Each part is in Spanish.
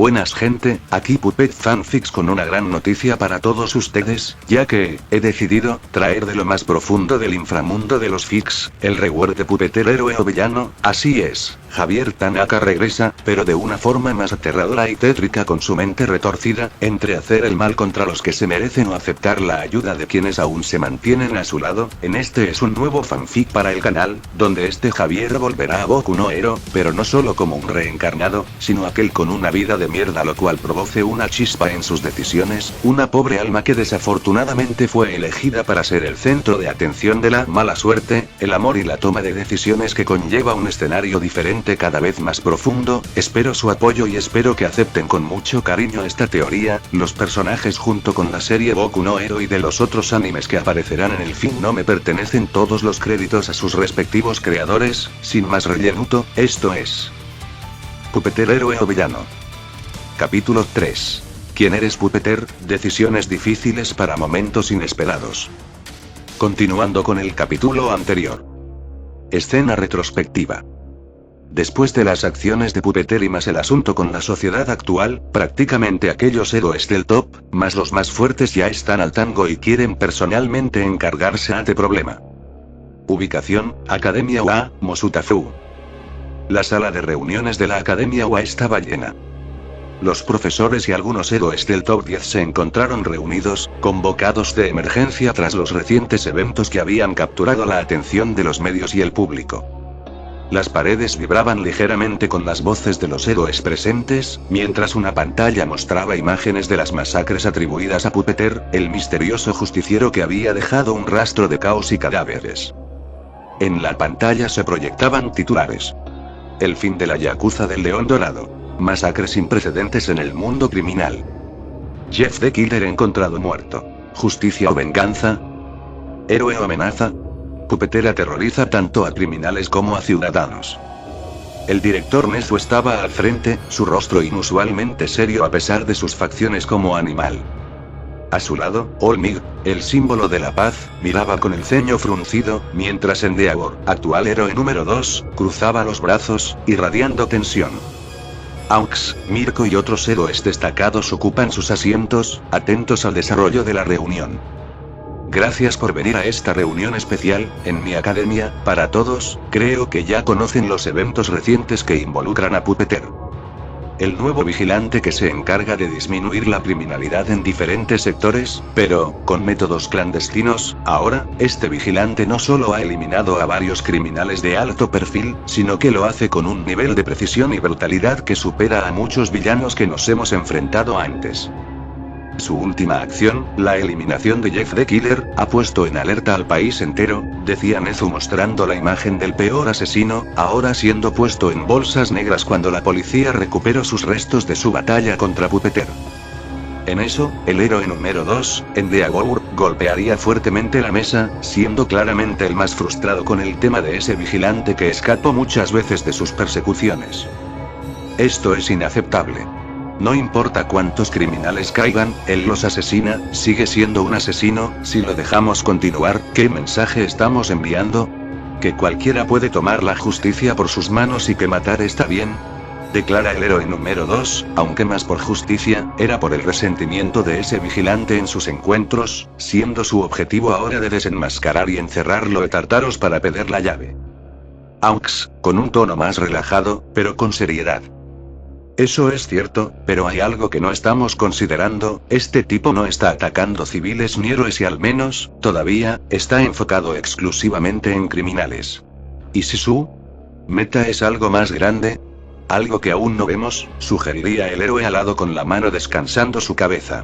Buenas gente, aquí Puppet Fanfics con una gran noticia para todos ustedes, ya que he decidido traer de lo más profundo del inframundo de los fics, el reward de Puppeter héroe o villano. Así es, Javier Tanaka regresa, pero de una forma más aterradora y tétrica, con su mente retorcida, entre hacer el mal contra los que se merecen o aceptar la ayuda de quienes aún se mantienen a su lado. Este es un nuevo fanfic para el canal, donde este Javier volverá a Boku no Hero, pero no solo como un reencarnado, sino aquel con una vida de mierda, lo cual produce una chispa en sus decisiones, una pobre alma que desafortunadamente fue elegida para ser el centro de atención de la mala suerte, el amor y la toma de decisiones que conlleva un escenario diferente cada vez más profundo. Espero su apoyo y espero que acepten con mucho cariño esta teoría. Los personajes junto con la serie Boku no Hero y de los otros animes que aparecerán en el fin no me pertenecen, todos los créditos a sus respectivos creadores. Sin más rellenuto, esto es Puppeter héroe o villano. Capítulo 3. ¿Quién eres, Puppeter? Decisiones difíciles para momentos inesperados. Continuando con el capítulo anterior. Escena retrospectiva. Después de las acciones de Puppeter y más el asunto con la sociedad actual, prácticamente aquellos héroes del top, más los más fuertes, ya están al tango y quieren personalmente encargarse de este problema. Ubicación: Academia UA, Mosutafu. La sala de reuniones de la Academia UA estaba llena. Los profesores y algunos héroes del top 10 se encontraron reunidos, convocados de emergencia tras los recientes eventos que habían capturado la atención de los medios y el público. Las paredes vibraban ligeramente con las voces de los héroes presentes, mientras una pantalla mostraba imágenes de las masacres atribuidas a Puppeter, el misterioso justiciero que había dejado un rastro de caos y cadáveres. En la pantalla se proyectaban titulares: el fin de la Yakuza del León Dorado. Masacres sin precedentes en el mundo criminal. Jeff the Killer encontrado muerto. ¿Justicia o venganza? ¿Héroe o amenaza? Puppeter aterroriza tanto a criminales como a ciudadanos. El director Nezu estaba al frente, su rostro inusualmente serio a pesar de sus facciones como animal. A su lado, Olmig, el símbolo de la paz, miraba con el ceño fruncido, mientras Endeavor, actual héroe número 2, cruzaba los brazos, irradiando tensión. Aux, Mirko y otros héroes destacados ocupan sus asientos, atentos al desarrollo de la reunión. Gracias por venir a esta reunión especial, en mi academia, para todos. Creo que ya conocen los eventos recientes que involucran a Puppeter. El nuevo vigilante que se encarga de disminuir la criminalidad en diferentes sectores, pero, con métodos clandestinos. Ahora, este vigilante no solo ha eliminado a varios criminales de alto perfil, sino que lo hace con un nivel de precisión y brutalidad que supera a muchos villanos que nos hemos enfrentado antes. Su última acción, la eliminación de Jeff the Killer, ha puesto en alerta al país entero, decía Nezu mostrando la imagen del peor asesino, ahora siendo puesto en bolsas negras cuando la policía recuperó sus restos de su batalla contra Puppeter. En eso, el héroe número 2, Endeavor, golpearía fuertemente la mesa, siendo claramente el más frustrado con el tema de ese vigilante que escapó muchas veces de sus persecuciones. Esto es inaceptable. No importa cuántos criminales caigan, él los asesina, sigue siendo un asesino. Si lo dejamos continuar, ¿qué mensaje estamos enviando? ¿Que cualquiera puede tomar la justicia por sus manos y que matar está bien? Declara el héroe número 2, aunque más por justicia, era por el resentimiento de ese vigilante en sus encuentros, siendo su objetivo ahora de desenmascarar y encerrarlo de Tartaros para pedir la llave. Aux, con un tono más relajado, pero con seriedad. Eso es cierto, pero hay algo que no estamos considerando. Este tipo no está atacando civiles ni héroes y al menos, todavía, está enfocado exclusivamente en criminales. ¿Y si su meta es algo más grande? Algo que aún no vemos, sugeriría el héroe alado con la mano descansando su cabeza.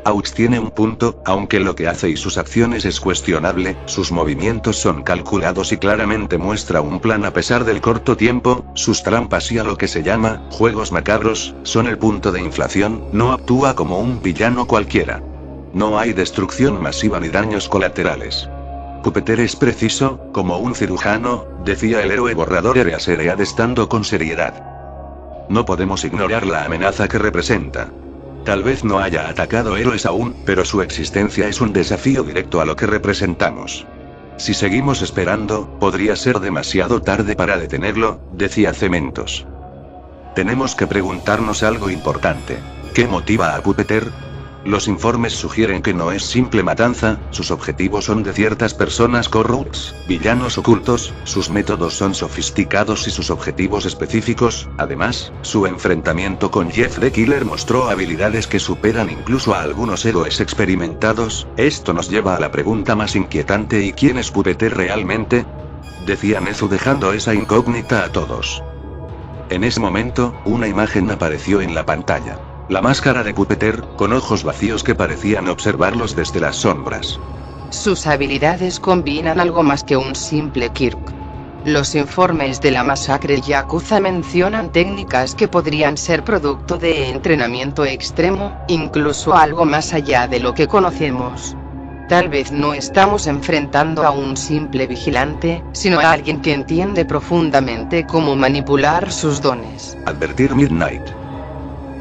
Aux tiene un punto, aunque lo que hace y sus acciones es cuestionable, sus movimientos son calculados y claramente muestra un plan a pesar del corto tiempo. Sus trampas y a lo que se llama juegos macabros son el punto de inflación. No actúa como un villano cualquiera. No hay destrucción masiva ni daños colaterales. Puppeter es preciso, como un cirujano, decía el héroe borrador Ereaseread estando con seriedad. No podemos ignorar la amenaza que representa. Tal vez no haya atacado héroes aún, pero su existencia es un desafío directo a lo que representamos. Si seguimos esperando, podría ser demasiado tarde para detenerlo, decía Cementos. Tenemos que preguntarnos algo importante. ¿Qué motiva a Pupeter? Los informes sugieren que no es simple matanza, sus objetivos son de ciertas personas corruptas, villanos ocultos, sus métodos son sofisticados y sus objetivos específicos. Además, su enfrentamiento con Jeff the Killer mostró habilidades que superan incluso a algunos héroes experimentados. Esto nos lleva a la pregunta más inquietante: ¿y quién es Pupeter realmente? Decía Nezu, dejando esa incógnita a todos. En ese momento, una imagen apareció en la pantalla. La máscara de Pupeter, con ojos vacíos que parecían observarlos desde las sombras. Sus habilidades combinan algo más que un simple Kirk. Los informes de la masacre Yakuza mencionan técnicas que podrían ser producto de entrenamiento extremo, incluso algo más allá de lo que conocemos. Tal vez no estamos enfrentando a un simple vigilante, sino a alguien que entiende profundamente cómo manipular sus dones. Advertir Midnight.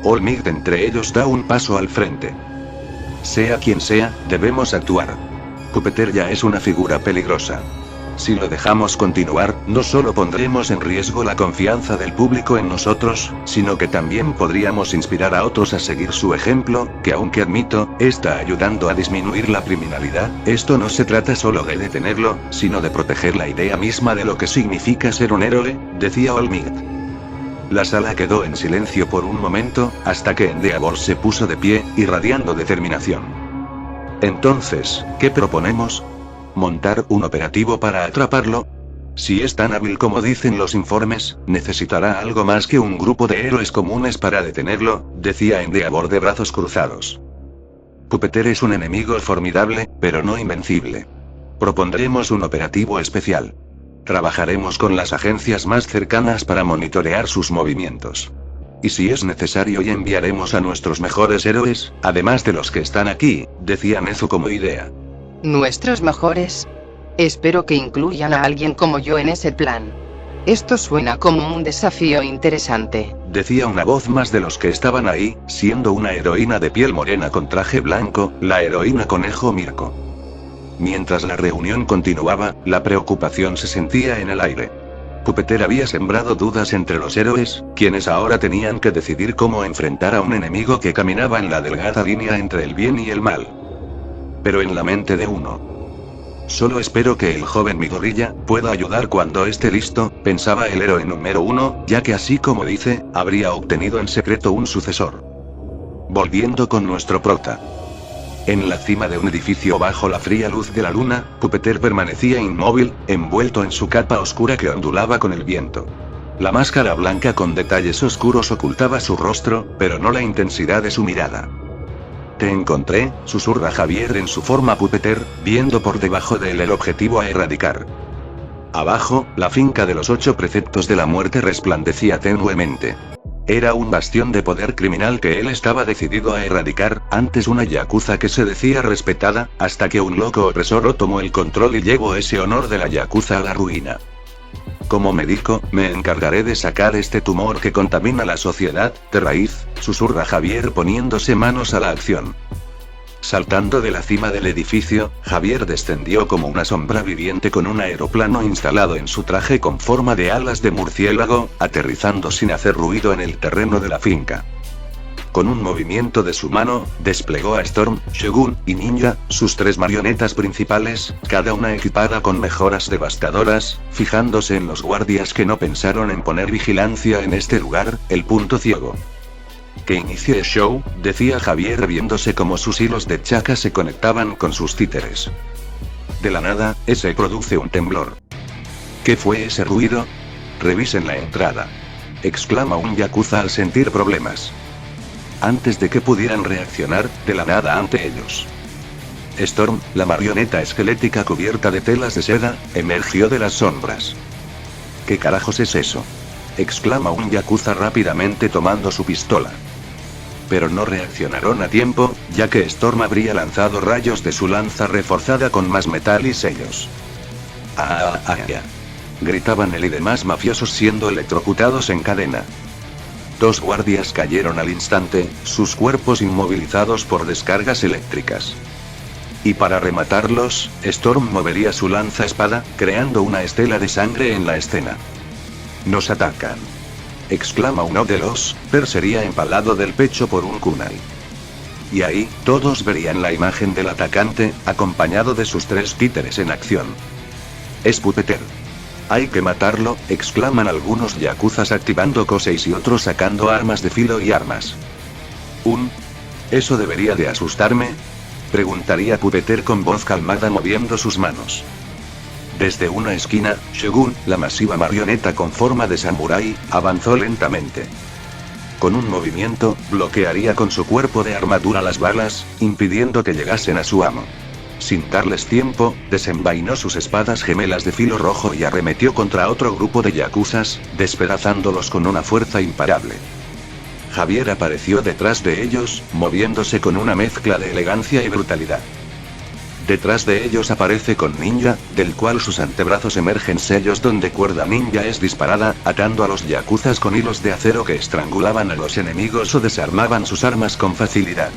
All Might entre ellos da un paso al frente. Sea quien sea, debemos actuar. Pupeter ya es una figura peligrosa. Si lo dejamos continuar, no solo pondremos en riesgo la confianza del público en nosotros, sino que también podríamos inspirar a otros a seguir su ejemplo, que aunque admito, está ayudando a disminuir la criminalidad. Esto no se trata solo de detenerlo, sino de proteger la idea misma de lo que significa ser un héroe, decía All Might. La sala quedó en silencio por un momento, hasta que Endeavor se puso de pie, irradiando determinación. Entonces, ¿qué proponemos? ¿Montar un operativo para atraparlo? Si es tan hábil como dicen los informes, necesitará algo más que un grupo de héroes comunes para detenerlo, decía Endeavor de brazos cruzados. Pupeter es un enemigo formidable, pero no invencible. Propondremos un operativo especial. Trabajaremos con las agencias más cercanas para monitorear sus movimientos. Y si es necesario, y enviaremos a nuestros mejores héroes, además de los que están aquí, decía Nezu como idea. ¿Nuestros mejores? Espero que incluyan a alguien como yo en ese plan. Esto suena como un desafío interesante, decía una voz más de los que estaban ahí, siendo una heroína de piel morena con traje blanco, la heroína Conejo Mirko. Mientras la reunión continuaba, la preocupación se sentía en el aire. Pupeter había sembrado dudas entre los héroes, quienes ahora tenían que decidir cómo enfrentar a un enemigo que caminaba en la delgada línea entre el bien y el mal. Pero en la mente de uno. Solo espero que el joven Midoriya pueda ayudar cuando esté listo, pensaba el héroe número 1, ya que así como dice, habría obtenido en secreto un sucesor. Volviendo con nuestro prota. En la cima de un edificio bajo la fría luz de la luna, Pupeter permanecía inmóvil, envuelto en su capa oscura que ondulaba con el viento. La máscara blanca con detalles oscuros ocultaba su rostro, pero no la intensidad de su mirada. Te encontré, susurra Javier en su forma Pupeter, viendo por debajo de él el objetivo a erradicar. Abajo, la finca de los 8 preceptos de la muerte resplandecía tenuemente. Era un bastión de poder criminal que él estaba decidido a erradicar, antes una yakuza que se decía respetada, hasta que un loco opresor tomó el control y llevó ese honor de la yakuza a la ruina. Como médico, me encargaré de sacar este tumor que contamina la sociedad, de raíz, susurra Javier poniéndose manos a la acción. Saltando de la cima del edificio, Javier descendió como una sombra viviente con un aeroplano instalado en su traje con forma de alas de murciélago, aterrizando sin hacer ruido en el terreno de la finca. Con un movimiento de su mano, desplegó a Storm, Shogun y Ninja, sus 3 marionetas principales, cada una equipada con mejoras devastadoras, fijándose en los guardias que no pensaron en poner vigilancia en este lugar, el punto ciego. Que inicie el show, decía Javier viéndose como sus hilos de chaca se conectaban con sus títeres. De la nada, se produce un temblor. ¿Qué fue ese ruido? Revisen la entrada. Exclama un yakuza al sentir problemas. Antes de que pudieran reaccionar, de la nada ante ellos. Storm, la marioneta esquelética cubierta de telas de seda, emergió de las sombras. ¿Qué carajos es eso? Exclama un yakuza rápidamente tomando su pistola. Pero no reaccionaron a tiempo, ya que Storm habría lanzado rayos de su lanza reforzada con más metal y sellos. Gritaban él y demás mafiosos siendo electrocutados en cadena. 2 guardias cayeron al instante, sus cuerpos inmovilizados por descargas eléctricas. Y para rematarlos, Storm movería su lanza espada, creando una estela de sangre en la escena. Nos atacan. exclama uno de los, sería empalado del pecho por un kunai. Y ahí, todos verían la imagen del atacante, acompañado de sus 3 títeres en acción. Es Pupeter. Hay que matarlo, exclaman algunos yakuzas activando koseis y otros sacando armas de filo y armas. ¿Eso debería de asustarme? Preguntaría Pupeter con voz calmada moviendo sus manos. Desde una esquina, Shogun, la masiva marioneta con forma de samurái, avanzó lentamente. Con un movimiento, bloquearía con su cuerpo de armadura las balas, impidiendo que llegasen a su amo. Sin darles tiempo, desenvainó sus espadas gemelas de filo rojo y arremetió contra otro grupo de yakuzas, despedazándolos con una fuerza imparable. Javier apareció detrás de ellos, moviéndose con una mezcla de elegancia y brutalidad. Detrás de ellos aparece con Ninja, del cual sus antebrazos emergen sellos donde cuerda ninja es disparada, atando a los yakuzas con hilos de acero que estrangulaban a los enemigos o desarmaban sus armas con facilidad.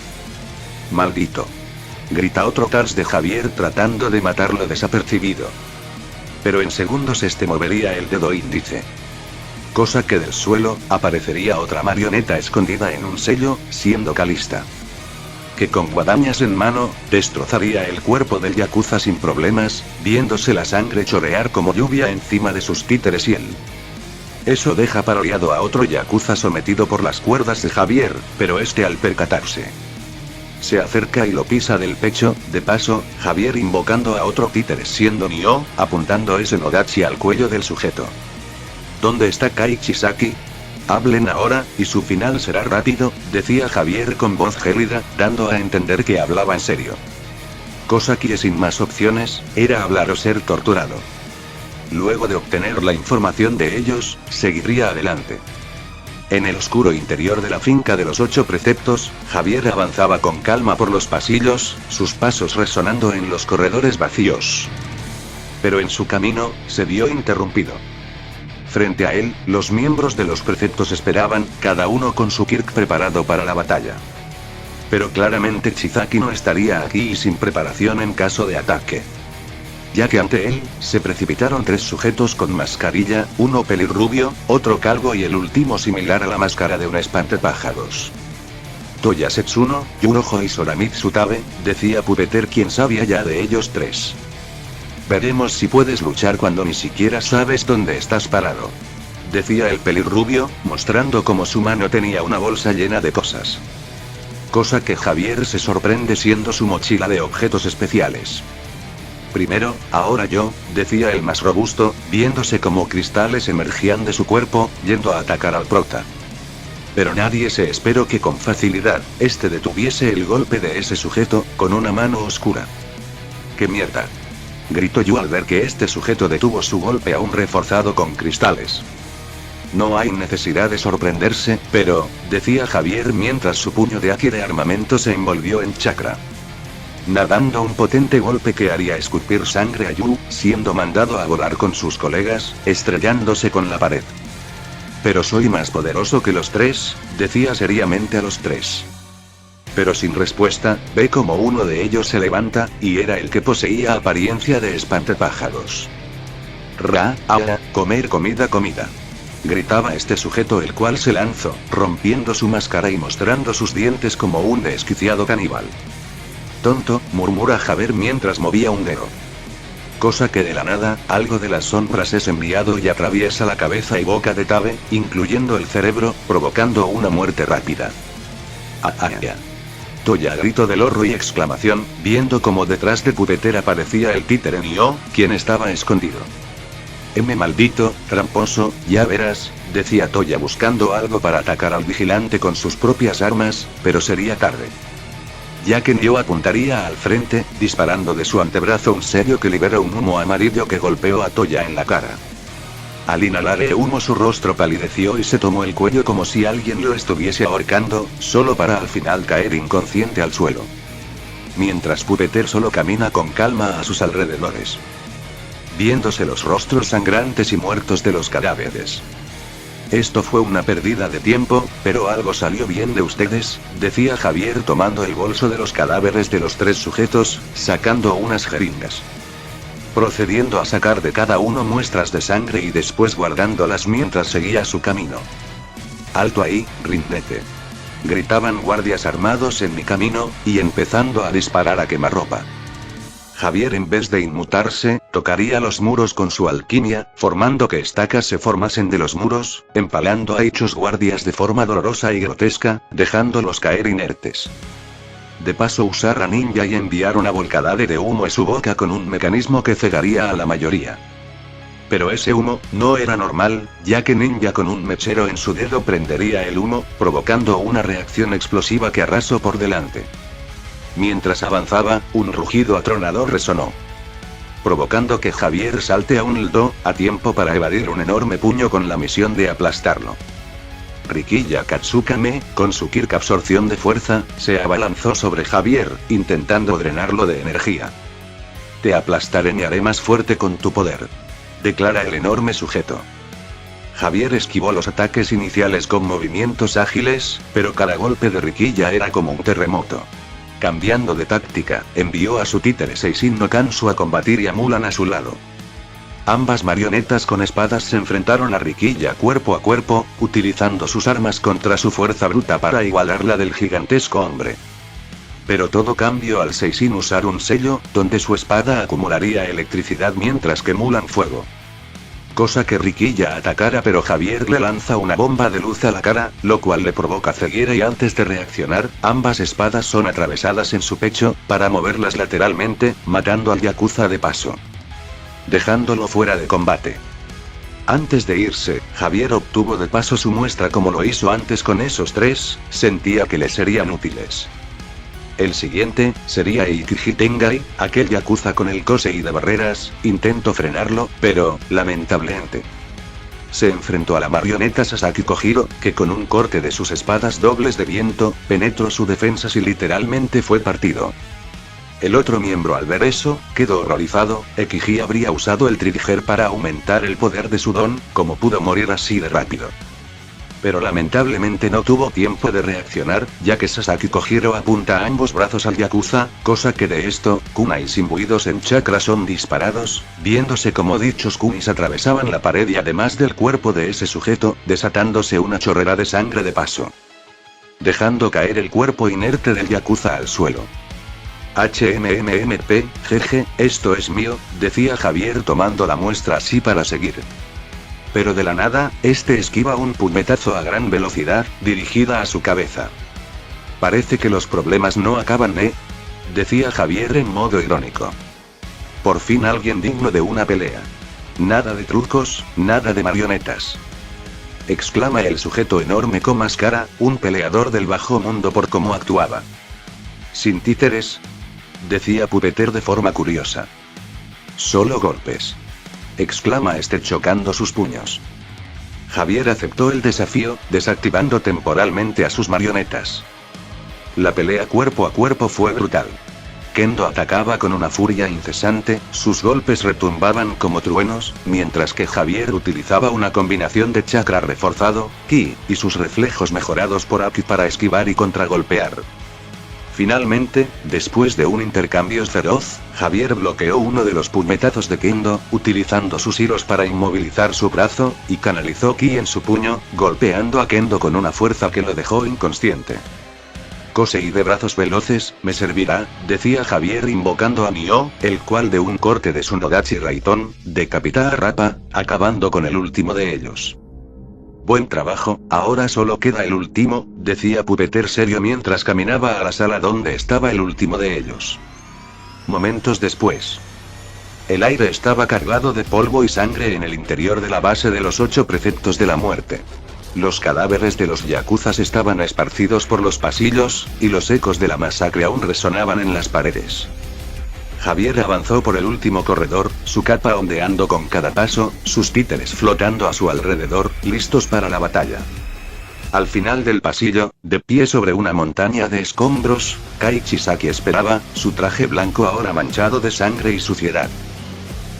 ¡Maldito!, grita otro Tars de Javier tratando de matarlo desapercibido. Pero en segundos movería el dedo índice. Cosa que del suelo, aparecería otra marioneta escondida en un sello, siendo Calista. Que con guadañas en mano, destrozaría el cuerpo del yakuza sin problemas, viéndose la sangre chorrear como lluvia encima de sus títeres y él. Eso deja paraliado a otro yakuza sometido por las cuerdas de Javier, pero al percatarse, se acerca y lo pisa del pecho, de paso, Javier invocando a otro títere siendo Nioh, apuntando ese Nodachi al cuello del sujeto. ¿Dónde está Kai Chisaki? Hablen ahora, y su final será rápido, decía Javier con voz gélida, dando a entender que hablaba en serio. Cosa que sin más opciones, era hablar o ser torturado. Luego de obtener la información de ellos, seguiría adelante. En el oscuro interior de la finca de los 8 preceptos, Javier avanzaba con calma por los pasillos, sus pasos resonando en los corredores vacíos. Pero en su camino, se vio interrumpido. Frente a él, los miembros de los preceptos esperaban, cada uno con su kirk preparado para la batalla. Pero claramente Chizaki no estaría aquí y sin preparación en caso de ataque. Ya que ante él, se precipitaron 3 sujetos con mascarilla, uno pelirrubio, otro calvo y el último similar a la máscara de un espantapájaros. Toya Setsuno, Yunojo y Soramitsu Tabe, decía Pupeter quien sabía ya de ellos 3. Veremos si puedes luchar cuando ni siquiera sabes dónde estás parado. Decía el pelirrubio, mostrando cómo su mano tenía una bolsa llena de cosas. Cosa que Javier se sorprende siendo su mochila de objetos especiales. Primero, ahora yo, decía el más robusto, viéndose como cristales emergían de su cuerpo, yendo a atacar al prota. Pero nadie se esperó que con facilidad, detuviese el golpe de ese sujeto, con una mano oscura. ¡Qué mierda!, gritó Yu al ver que este sujeto detuvo su golpe aún reforzado con cristales. No hay necesidad de sorprenderse, pero, decía Javier mientras su puño de haki de armamento se envolvió en chakra. Nadando un potente golpe que haría escupir sangre a Yu, siendo mandado a volar con sus colegas, estrellándose con la pared. Pero soy más poderoso que los 3, decía seriamente a los 3. Pero sin respuesta, ve como uno de ellos se levanta, y era el que poseía apariencia de espantapájaros. Comer comida. Gritaba este sujeto el cual se lanzó, rompiendo su máscara y mostrando sus dientes como un desquiciado caníbal. Tonto, murmura Javier mientras movía un dedo. Cosa que de la nada, algo de las sombras es enviado y atraviesa la cabeza y boca de Tabe, incluyendo el cerebro, provocando una muerte rápida. Toya grito del horror y exclamación, viendo como detrás de Pupeter aparecía el títere Nioh, quien estaba escondido. Maldito, tramposo, ya verás, decía Toya buscando algo para atacar al vigilante con sus propias armas, pero sería tarde. Ya que Nioh apuntaría al frente, disparando de su antebrazo un sello que liberó un humo amarillo que golpeó a Toya en la cara. Al inhalar el humo su rostro palideció y se tomó el cuello como si alguien lo estuviese ahorcando, solo para al final caer inconsciente al suelo. Mientras Pupeter solo camina con calma a sus alrededores, viéndose los rostros sangrantes y muertos de los cadáveres. Esto fue una pérdida de tiempo, pero algo salió bien de ustedes, decía Javier tomando el bolso de los cadáveres de los 3 sujetos, sacando unas jeringas. Procediendo a sacar de cada uno muestras de sangre y después guardándolas mientras seguía su camino. Alto ahí, ríndete. Gritaban guardias armados en mi camino, y empezando a disparar a quemarropa. Javier, en vez de inmutarse, tocaría los muros con su alquimia, formando que estacas se formasen de los muros, empalando a dichos guardias de forma dolorosa y grotesca, dejándolos caer inertes. De paso, usar a Ninja y enviar una volcada de humo a su boca con un mecanismo que cegaría a la mayoría. Pero ese humo no era normal, ya que Ninja con un mechero en su dedo prendería el humo, provocando una reacción explosiva que arrasó por delante. Mientras avanzaba, un rugido atronador resonó, provocando que Javier salte a un lado, a tiempo para evadir un enorme puño con la misión de aplastarlo. Rikiya Katsukame, con su Kirk absorción de fuerza, se abalanzó sobre Javier, intentando drenarlo de energía. Te aplastaré y haré más fuerte con tu poder, declara el enorme sujeto. Javier esquivó los ataques iniciales con movimientos ágiles, pero cada golpe de Rikiya era como un terremoto. Cambiando de táctica, envió a su títere Seisin no Kansu a combatir y a Mulan a su lado. Ambas marionetas con espadas se enfrentaron a Rikiya cuerpo a cuerpo, utilizando sus armas contra su fuerza bruta para igualar la del gigantesco hombre. Pero todo cambió al Seisin usar un sello, donde su espada acumularía electricidad mientras que Mulan fuego. Cosa que Rikiya atacara, pero Javier le lanza una bomba de luz a la cara, lo cual le provoca ceguera y antes de reaccionar, ambas espadas son atravesadas en su pecho, para moverlas lateralmente, matando al yakuza de paso, dejándolo fuera de combate. Antes de irse, Javier obtuvo de paso su muestra como lo hizo antes con esos tres, sentía que le serían útiles. El siguiente, sería Eikiji Tengai, aquel yakuza con el Kosei de barreras, intentó frenarlo, pero, lamentablemente, se enfrentó a la marioneta Sasaki Kojiro, que con un corte de sus espadas dobles de viento, penetró su defensa y literalmente fue partido. El otro miembro al ver eso, quedó horrorizado. Eikiji habría usado el Trigger para aumentar el poder de su don, como pudo morir así de rápido. Pero lamentablemente no tuvo tiempo de reaccionar, ya que Sasaki Kojiro apunta a ambos brazos al yakuza, cosa que de esto, kunais imbuidos en chakra son disparados, viéndose como dichos kunis atravesaban la pared y además del cuerpo de ese sujeto, desatándose una chorrera de sangre de paso, dejando caer el cuerpo inerte del yakuza al suelo. HMMMP, jeje, esto es mío, decía Javier tomando la muestra así para seguir. Pero de la nada, este esquiva un puñetazo a gran velocidad, dirigida a su cabeza. Parece que los problemas no acaban, decía Javier en modo irónico. Por fin alguien digno de una pelea. Nada de trucos, nada de marionetas, exclama el sujeto enorme con máscara, un peleador del bajo mundo por cómo actuaba. Sin títeres, decía Pupeter de forma curiosa. Solo golpes, exclama este chocando sus puños. Javier aceptó el desafío, desactivando temporalmente a sus marionetas. La pelea cuerpo a cuerpo fue brutal. Kendo atacaba con una furia incesante, sus golpes retumbaban como truenos, mientras que Javier utilizaba una combinación de chakra reforzado, ki, y sus reflejos mejorados por Aki para esquivar y contragolpear. Finalmente, después de un intercambio feroz, Javier bloqueó uno de los puñetazos de Kendo, utilizando sus hilos para inmovilizar su brazo, y canalizó ki en su puño, golpeando a Kendo con una fuerza que lo dejó inconsciente. Kosei de brazos veloces, me servirá, decía Javier invocando a Nioh, el cual de un corte de su Nodachi Raiton, decapita a Rappa, acabando con el último de ellos. Buen trabajo, ahora solo queda el último, decía Pupeter serio mientras caminaba a la sala donde estaba el último de ellos. Momentos después, el aire estaba cargado de polvo y sangre en el interior de la base de los 8 preceptos de la muerte. Los cadáveres de los yakuzas estaban esparcidos por los pasillos, y los ecos de la masacre aún resonaban en las paredes. Javier avanzó por el último corredor, su capa ondeando con cada paso, sus títeres flotando a su alrededor, listos para la batalla. Al final del pasillo, de pie sobre una montaña de escombros, Kai Chisaki esperaba, su traje blanco ahora manchado de sangre y suciedad.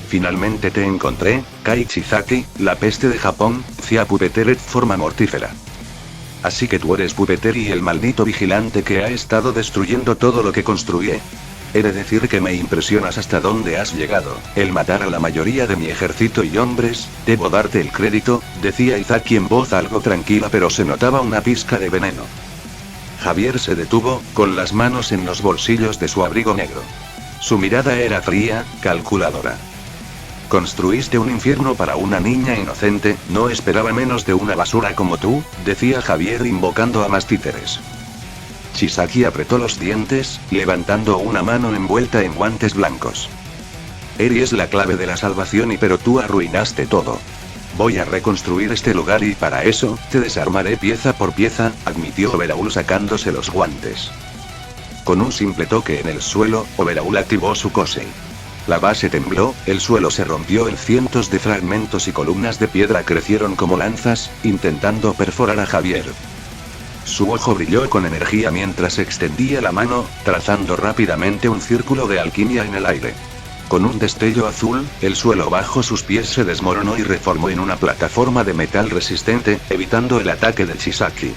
Finalmente te encontré, Kai Chisaki, la peste de Japón, decía Pupeter de forma mortífera. Así que tú eres Pupeter y el maldito vigilante que ha estado destruyendo todo lo que construí. He de decir que me impresionas hasta dónde has llegado. El matar a la mayoría de mi ejército y hombres, debo darte el crédito, decía Izaki en voz algo tranquila, pero se notaba una pizca de veneno. Javier se detuvo, con las manos en los bolsillos de su abrigo negro. Su mirada era fría, calculadora. Construiste un infierno para una niña inocente, no esperaba menos de una basura como tú, decía Javier invocando a más títeres. Chisaki apretó los dientes, levantando una mano envuelta en guantes blancos. Eri es la clave de la salvación pero tú arruinaste todo. Voy a reconstruir este lugar y para eso, te desarmaré pieza por pieza, admitió Overaul sacándose los guantes. Con un simple toque en el suelo, Overaul activó su Kosei. La base tembló, el suelo se rompió en cientos de fragmentos y columnas de piedra crecieron como lanzas, intentando perforar a Javier. Su ojo brilló con energía mientras extendía la mano, trazando rápidamente un círculo de alquimia en el aire. Con un destello azul, el suelo bajo sus pies se desmoronó y reformó en una plataforma de metal resistente, evitando el ataque de Chisaki.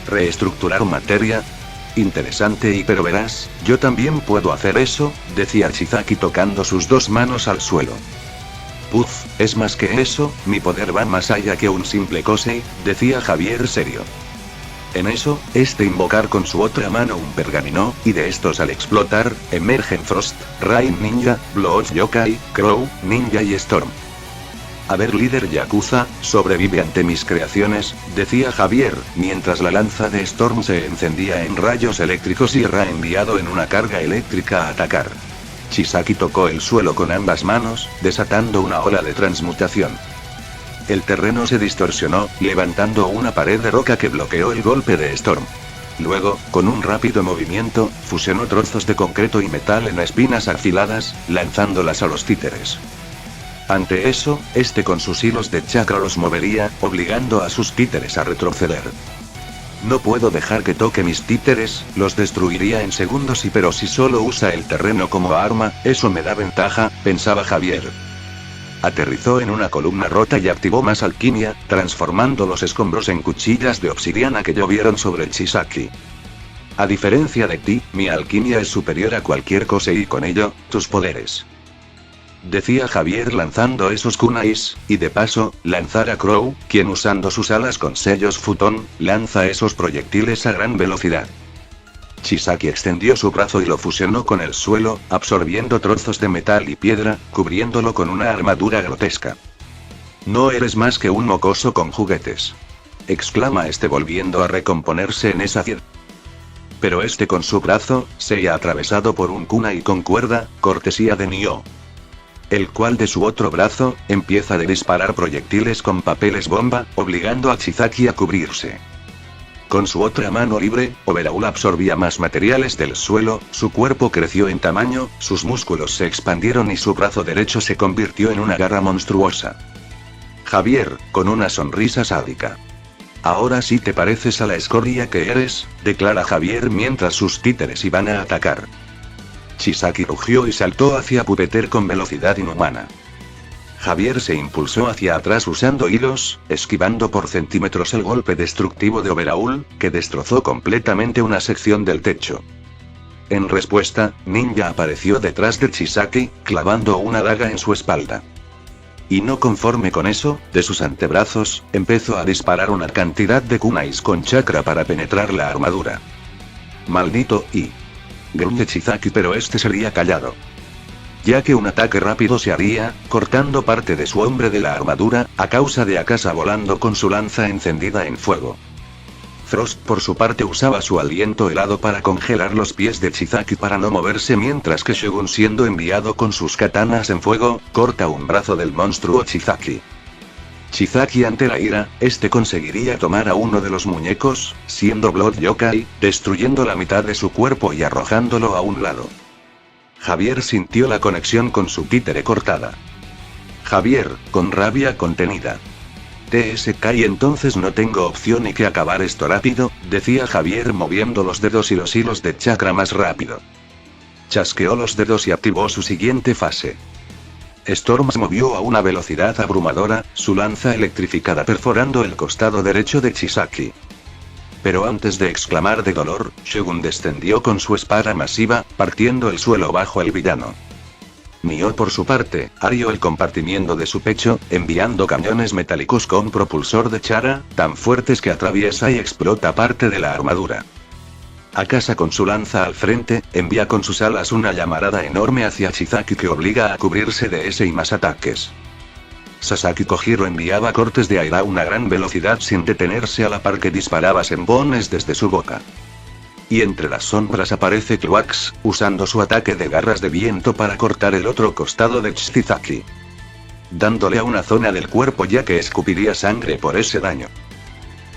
¿Reestructurar materia? Interesante pero verás, yo también puedo hacer eso, decía Chisaki tocando sus dos manos al suelo. Puf, es más que eso, mi poder va más allá que un simple Kosei, decía Javier serio. En eso, invocar con su otra mano un pergamino, y de estos al explotar, emergen Frost, Rain Ninja, Blood Yokai, Crow, Ninja y Storm. A ver líder Yakuza, sobrevive ante mis creaciones, decía Javier, mientras la lanza de Storm se encendía en rayos eléctricos y era enviado en una carga eléctrica a atacar. Chisaki tocó el suelo con ambas manos, desatando una ola de transmutación. El terreno se distorsionó, levantando una pared de roca que bloqueó el golpe de Storm. Luego, con un rápido movimiento, fusionó trozos de concreto y metal en espinas afiladas, lanzándolas a los títeres. Ante eso, con sus hilos de chakra los movería, obligando a sus títeres a retroceder. No puedo dejar que toque mis títeres, los destruiría en segundos pero si solo usa el terreno como arma, eso me da ventaja, pensaba Javier. Aterrizó en una columna rota y activó más alquimia, transformando los escombros en cuchillas de obsidiana que llovieron sobre el Chisaki. A diferencia de ti, mi alquimia es superior a cualquier cosa y con ello, tus poderes. Decía Javier lanzando esos kunais, y de paso, lanzar a Crow, quien usando sus alas con sellos futón, lanza esos proyectiles a gran velocidad. Chisaki extendió su brazo y lo fusionó con el suelo, absorbiendo trozos de metal y piedra, cubriéndolo con una armadura grotesca. No eres más que un mocoso con juguetes. Exclama volviendo a recomponerse en esa ciudad. Pero con su brazo, se ha atravesado por un kunai con cuerda, cortesía de Nioh. El cual de su otro brazo, empieza a disparar proyectiles con papeles bomba, obligando a Chisaki a cubrirse. Con su otra mano libre, Overaul absorbía más materiales del suelo, su cuerpo creció en tamaño, sus músculos se expandieron y su brazo derecho se convirtió en una garra monstruosa. Javier, con una sonrisa sádica. Ahora sí te pareces a la escoria que eres, declara Javier mientras sus títeres iban a atacar. Chisaki rugió y saltó hacia Pupeter con velocidad inhumana. Javier se impulsó hacia atrás usando hilos, esquivando por centímetros el golpe destructivo de Overaul, que destrozó completamente una sección del techo. En respuesta, Ninja apareció detrás de Chisaki, clavando una daga en su espalda. Y no conforme con eso, de sus antebrazos, empezó a disparar una cantidad de kunais con chakra para penetrar la armadura. Maldito gruñe Chisaki pero sería callado. Ya que un ataque rápido se haría, cortando parte de su hombre de la armadura, a causa de Akasa volando con su lanza encendida en fuego. Frost por su parte usaba su aliento helado para congelar los pies de Chisaki para no moverse mientras que Shogun siendo enviado con sus katanas en fuego, corta un brazo del monstruo Chisaki. Chisaki ante la ira, conseguiría tomar a uno de los muñecos, siendo Blood Yokai, destruyendo la mitad de su cuerpo y arrojándolo a un lado. Javier sintió la conexión con su títere cortada. Javier, con rabia contenida. TSK y entonces no tengo opción y que acabar esto rápido, decía Javier moviendo los dedos y los hilos de chakra más rápido. Chasqueó los dedos y activó su siguiente fase. Storm se movió a una velocidad abrumadora, su lanza electrificada perforando el costado derecho de Chisaki. Pero antes de exclamar de dolor, Shogun descendió con su espada masiva, partiendo el suelo bajo el villano. Mio por su parte, abrió el compartimiento de su pecho, enviando cañones metálicos con propulsor de Chara, tan fuertes que atraviesa y explota parte de la armadura. Akasa con su lanza al frente, envía con sus alas una llamarada enorme hacia Chizaki que obliga a cubrirse de ese y más ataques. Sasaki Kojiro enviaba cortes de aire a una gran velocidad sin detenerse a la par que disparaba sembones desde su boca. Y entre las sombras aparece Cloax, usando su ataque de garras de viento para cortar el otro costado de Chizaki, dándole a una zona del cuerpo ya que escupiría sangre por ese daño.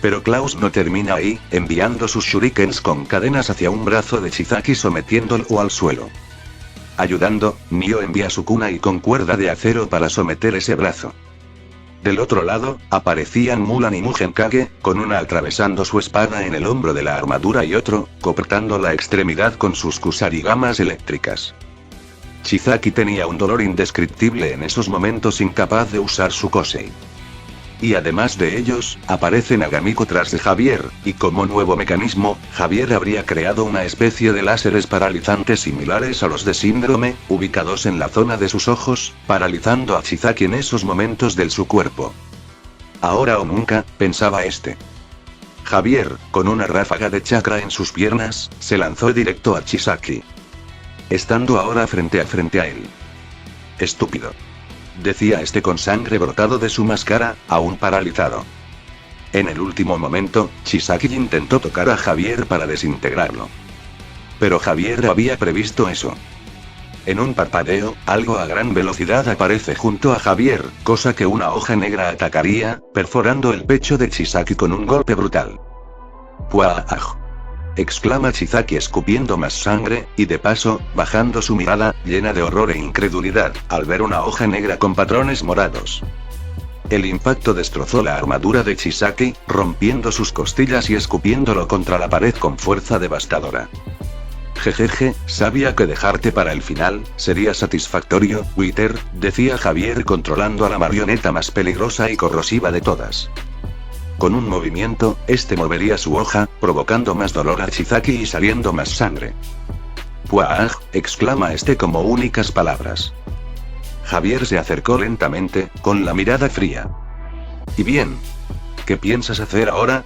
Pero Klaus no termina ahí, enviando sus shurikens con cadenas hacia un brazo de Chizaki sometiéndolo al suelo. Ayudando, Mio envía su kunai con cuerda de acero para someter ese brazo. Del otro lado, aparecían Mulan y Mugen Kage, con una atravesando su espada en el hombro de la armadura y otro, cortando la extremidad con sus kusarigamas eléctricas. Chizaki tenía un dolor indescriptible en esos momentos, incapaz de usar su kosei. Y además de ellos, aparece Nagamiko tras de Javier, y como nuevo mecanismo, Javier habría creado una especie de láseres paralizantes similares a los de Síndrome, ubicados en la zona de sus ojos, paralizando a Chizaki en esos momentos de su cuerpo. Ahora o nunca, pensaba este. Javier, con una ráfaga de chakra en sus piernas, se lanzó directo a Chizaki, estando ahora frente a él. Estúpido, decía este con sangre brotado de su máscara, aún paralizado. En el último momento, Chizaki intentó tocar a Javier para desintegrarlo. Pero Javier había previsto eso. En un parpadeo, algo a gran velocidad aparece junto a Javier, cosa que una hoja negra atacaría, perforando el pecho de Chizaki con un golpe brutal. ¡Puah! Exclama Chizaki escupiendo más sangre, y de paso, bajando su mirada, llena de horror e incredulidad, al ver una hoja negra con patrones morados. El impacto destrozó la armadura de Chizaki, rompiendo sus costillas y escupiéndolo contra la pared con fuerza devastadora. Jejeje, sabía que dejarte para el final sería satisfactorio, Wither, decía Javier controlando a la marioneta más peligrosa y corrosiva de todas. Con un movimiento, este movería su hoja, provocando más dolor a Chizaki y saliendo más sangre. ¡Puah! Exclama este como únicas palabras. Javier se acercó lentamente, con la mirada fría. ¿Y bien? ¿Qué piensas hacer ahora?,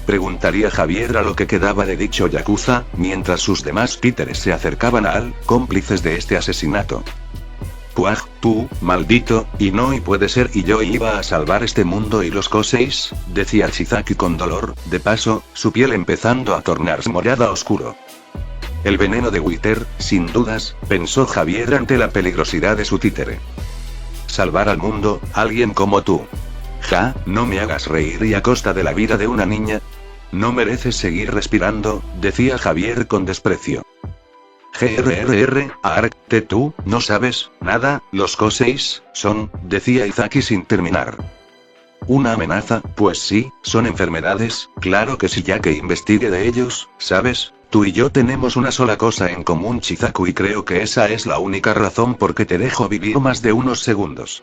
preguntaría Javier a lo que quedaba de dicho yakuza, mientras sus demás títeres se acercaban a él, cómplices de este asesinato. ¡Puah! Tú, maldito, y puede ser y yo iba a salvar este mundo y los koseis, decía Chizaki con dolor, de paso, su piel empezando a tornarse morada oscuro. El veneno de Wither, sin dudas, pensó Javier ante la peligrosidad de su títere. Salvar al mundo, alguien como tú. Ja, no me hagas reír y a costa de la vida de una niña. No mereces seguir respirando, decía Javier con desprecio. Tú, ¿no sabes nada? Los koseis son, decía Izaki sin terminar. ¿Una amenaza? Pues sí, son enfermedades, claro que sí, ya que investigue de ellos, ¿sabes? Tú y yo tenemos una sola cosa en común, Chizaku, y creo que esa es la única razón por que te dejo vivir más de unos segundos.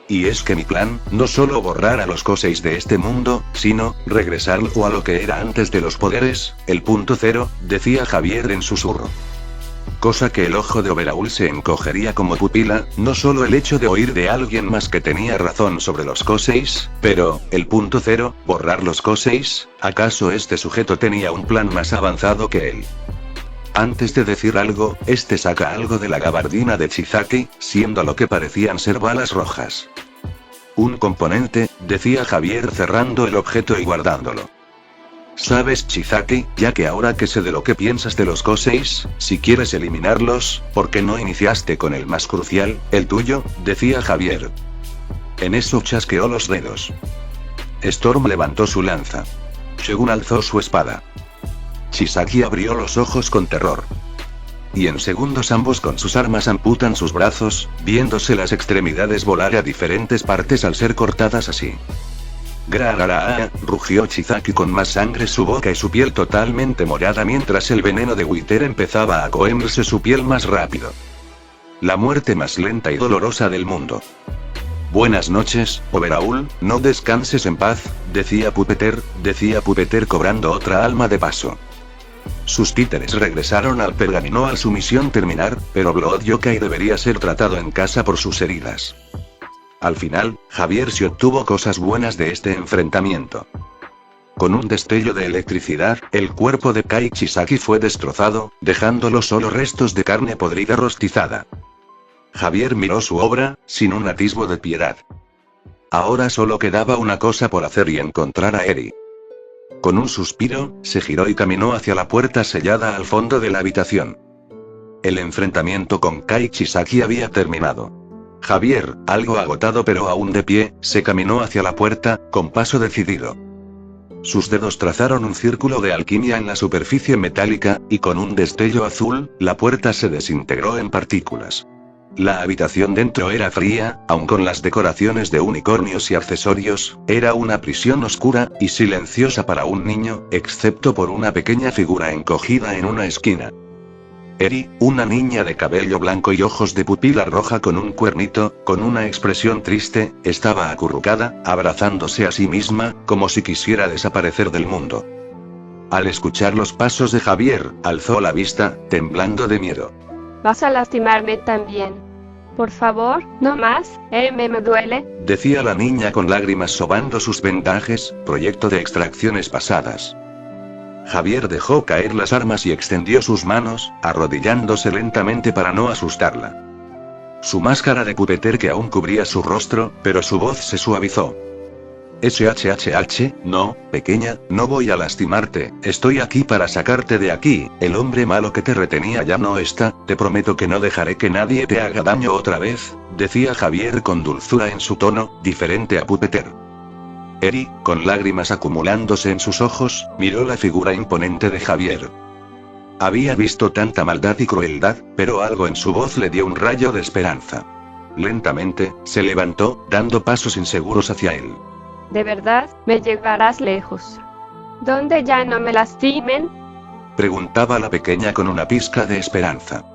Y es que mi plan, no solo borrar a los koseis de este mundo, sino, regresarlo a lo que era antes de los poderes, el punto cero, decía Javier en susurro. Cosa que el ojo de Overhaul se encogería como pupila, no solo el hecho de oír de alguien más que tenía razón sobre los koseis, pero, el punto cero, borrar los koseis, ¿acaso este sujeto tenía un plan más avanzado que él? Antes de decir algo, este saca algo de la gabardina de Chizaki, siendo lo que parecían ser balas rojas. Un componente, decía Javier cerrando el objeto y guardándolo. ¿Sabes, Chizaki, ya que ahora que sé de lo que piensas de los koseis, si quieres eliminarlos, ¿por qué no iniciaste con el más crucial, el tuyo?, decía Javier. En eso chasqueó los dedos. Storm levantó su lanza. Shogun alzó su espada. Chizaki abrió los ojos con terror. Y en segundos ambos con sus armas amputan sus brazos, viéndose las extremidades volar a diferentes partes al ser cortadas así. ¡Grarará! Rugió Chizaki con más sangre su boca y su piel totalmente morada mientras el veneno de Wither empezaba a comerse su piel más rápido. La muerte más lenta y dolorosa del mundo. Buenas noches, Overhaul, no descanses en paz, decía Pupeter cobrando otra alma de paso. Sus títeres regresaron al pergamino al su misión terminar, pero Blood Yokai debería ser tratado en casa por sus heridas. Al final, Javier sí obtuvo cosas buenas de este enfrentamiento. Con un destello de electricidad, el cuerpo de Kai Chisaki fue destrozado, dejándolo solo restos de carne podrida rostizada. Javier miró su obra, sin un atisbo de piedad. Ahora solo quedaba una cosa por hacer y encontrar a Eri. Con un suspiro, se giró y caminó hacia la puerta sellada al fondo de la habitación. El enfrentamiento con Kai Chisaki había terminado. Javier, algo agotado pero aún de pie, se caminó hacia la puerta, con paso decidido. Sus dedos trazaron un círculo de alquimia en la superficie metálica, y con un destello azul, la puerta se desintegró en partículas. La habitación dentro era fría, aun con las decoraciones de unicornios y accesorios, era una prisión oscura y silenciosa para un niño, excepto por una pequeña figura encogida en una esquina. Eri, una niña de cabello blanco y ojos de pupila roja con un cuernito, con una expresión triste, estaba acurrucada, abrazándose a sí misma, como si quisiera desaparecer del mundo. Al escuchar los pasos de Javier, alzó la vista, temblando de miedo. ¿Vas a lastimarme también? Por favor, no más, me duele. Decía la niña con lágrimas sobando sus vendajes, proyecto de extracciones pasadas. Javier dejó caer las armas y extendió sus manos, arrodillándose lentamente para no asustarla. Su máscara de pupeter que aún cubría su rostro, pero su voz se suavizó. No, pequeña, no voy a lastimarte, estoy aquí para sacarte de aquí, el hombre malo que te retenía ya no está, te prometo que no dejaré que nadie te haga daño otra vez, decía Javier con dulzura en su tono, diferente a pupeter. Eri, con lágrimas acumulándose en sus ojos, miró la figura imponente de Javier. Había visto tanta maldad y crueldad, pero algo en su voz le dio un rayo de esperanza. Lentamente, se levantó, dando pasos inseguros hacia él. ¿De verdad, me llevarás lejos? ¿Donde ya no me lastimen? Preguntaba la pequeña con una pizca de esperanza.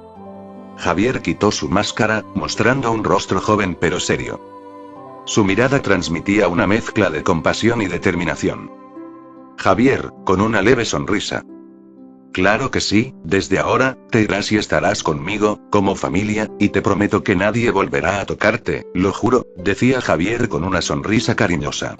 Javier quitó su máscara, mostrando un rostro joven pero serio. Su mirada transmitía una mezcla de compasión y determinación. Javier, con una leve sonrisa. Claro que sí, desde ahora, te irás y estarás conmigo, como familia, y te prometo que nadie volverá a tocarte, lo juro, decía Javier con una sonrisa cariñosa.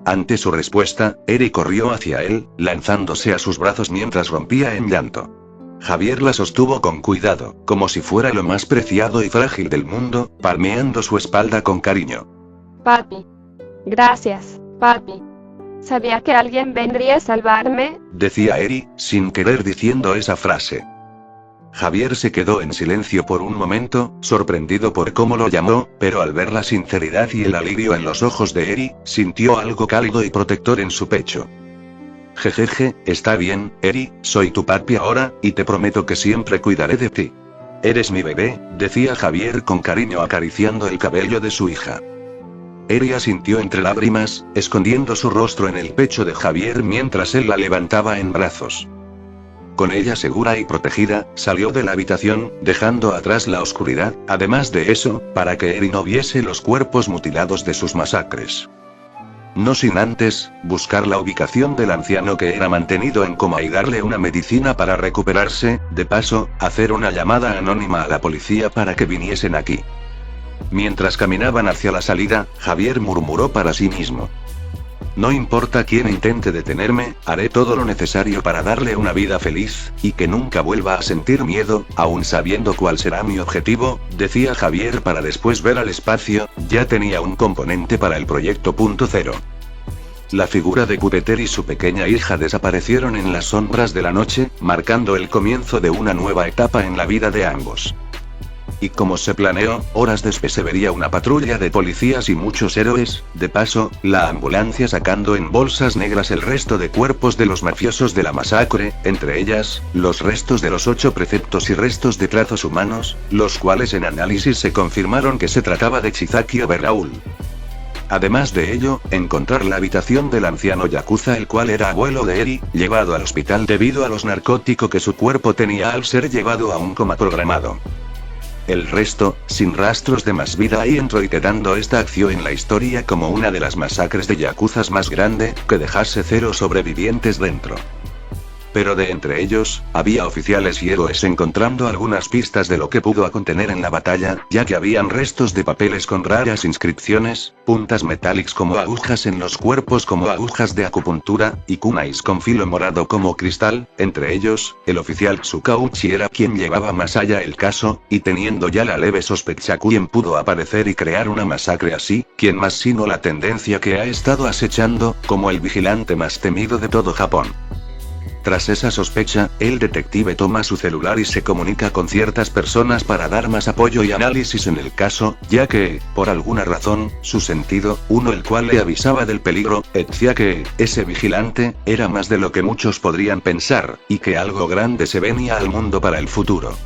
Ante su respuesta, Eri corrió hacia él, lanzándose a sus brazos mientras rompía en llanto. Javier la sostuvo con cuidado, como si fuera lo más preciado y frágil del mundo, palmeando su espalda con cariño. Papi. Gracias, papi. Sabía que alguien vendría a salvarme, decía Eri, sin querer diciendo esa frase. Javier se quedó en silencio por un momento, sorprendido por cómo lo llamó, pero al ver la sinceridad y el alivio en los ojos de Eri, sintió algo cálido y protector en su pecho. Jejeje, está bien, Eri, soy tu papi ahora, y te prometo que siempre cuidaré de ti. Eres mi bebé, decía Javier con cariño acariciando el cabello de su hija. Eri asintió entre lágrimas, escondiendo su rostro en el pecho de Javier mientras él la levantaba en brazos. Con ella segura y protegida, salió de la habitación, dejando atrás la oscuridad, además de eso, para que Eri no viese los cuerpos mutilados de sus masacres. No sin antes, buscar la ubicación del anciano que era mantenido en coma y darle una medicina para recuperarse, de paso, hacer una llamada anónima a la policía para que viniesen aquí. Mientras caminaban hacia la salida, Javier murmuró para sí mismo. No importa quién intente detenerme, haré todo lo necesario para darle una vida feliz, y que nunca vuelva a sentir miedo, aun sabiendo cuál será mi objetivo, decía Javier para después ver al espacio, ya tenía un componente para el proyecto .0. La figura de Pupeter y su pequeña hija desaparecieron en las sombras de la noche, marcando el comienzo de una nueva etapa en la vida de ambos. Y como se planeó, horas después se vería una patrulla de policías y muchos héroes, de paso, la ambulancia sacando en bolsas negras el resto de cuerpos de los mafiosos de la masacre, entre ellas, los restos de los 8 preceptos y restos de trazos humanos, los cuales en análisis se confirmaron que se trataba de Chizaki Overhaul. Además de ello, encontrar la habitación del anciano Yakuza, el cual era abuelo de Eri, llevado al hospital debido a los narcóticos que su cuerpo tenía al ser llevado a un coma programado. El resto, sin rastros de más vida ahí entró y quedando esta acción en la historia como una de las masacres de yakuzas más grande, que dejase 0 sobrevivientes dentro. Pero de entre ellos, había oficiales y héroes encontrando algunas pistas de lo que pudo contener en la batalla, ya que habían restos de papeles con raras inscripciones, puntas metálicas como agujas en los cuerpos como agujas de acupuntura, y kunais con filo morado como cristal. Entre ellos, el oficial Tsukauchi era quien llevaba más allá el caso, y teniendo ya la leve sospecha quién pudo aparecer y crear una masacre así, quien más sino la tendencia que ha estado acechando, como el vigilante más temido de todo Japón. Tras esa sospecha, el detective toma su celular y se comunica con ciertas personas para dar más apoyo y análisis en el caso, ya que, por alguna razón, su sentido, uno el cual le avisaba del peligro, decía que, ese vigilante, era más de lo que muchos podrían pensar, y que algo grande se venía al mundo para el futuro.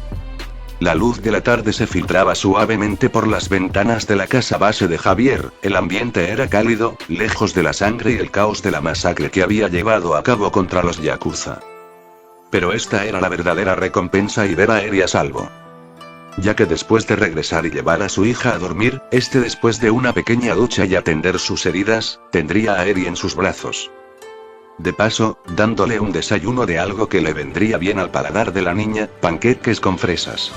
La luz de la tarde se filtraba suavemente por las ventanas de la casa base de Javier, el ambiente era cálido, lejos de la sangre y el caos de la masacre que había llevado a cabo contra los yakuza. Pero esta era la verdadera recompensa y ver a Eri a salvo. Ya que después de regresar y llevar a su hija a dormir, después de una pequeña ducha y atender sus heridas, tendría a Eri en sus brazos. De paso, dándole un desayuno de algo que le vendría bien al paladar de la niña, panqueques con fresas.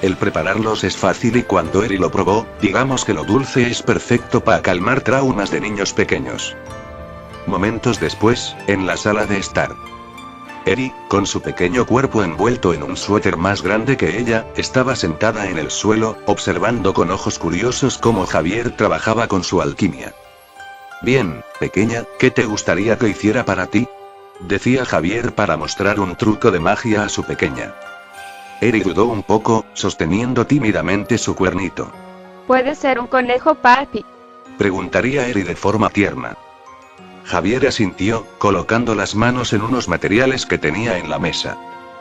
El prepararlos es fácil y cuando Eri lo probó, digamos que lo dulce es perfecto para calmar traumas de niños pequeños. Momentos después, en la sala de estar. Eri, con su pequeño cuerpo envuelto en un suéter más grande que ella, estaba sentada en el suelo, observando con ojos curiosos cómo Javier trabajaba con su alquimia. Bien, pequeña, ¿qué te gustaría que hiciera para ti? Decía Javier para mostrar un truco de magia a su pequeña. Eri dudó un poco, sosteniendo tímidamente su cuernito. ¿Puede ser un conejo, papi? Preguntaría Eri de forma tierna. Javier asintió, colocando las manos en unos materiales que tenía en la mesa.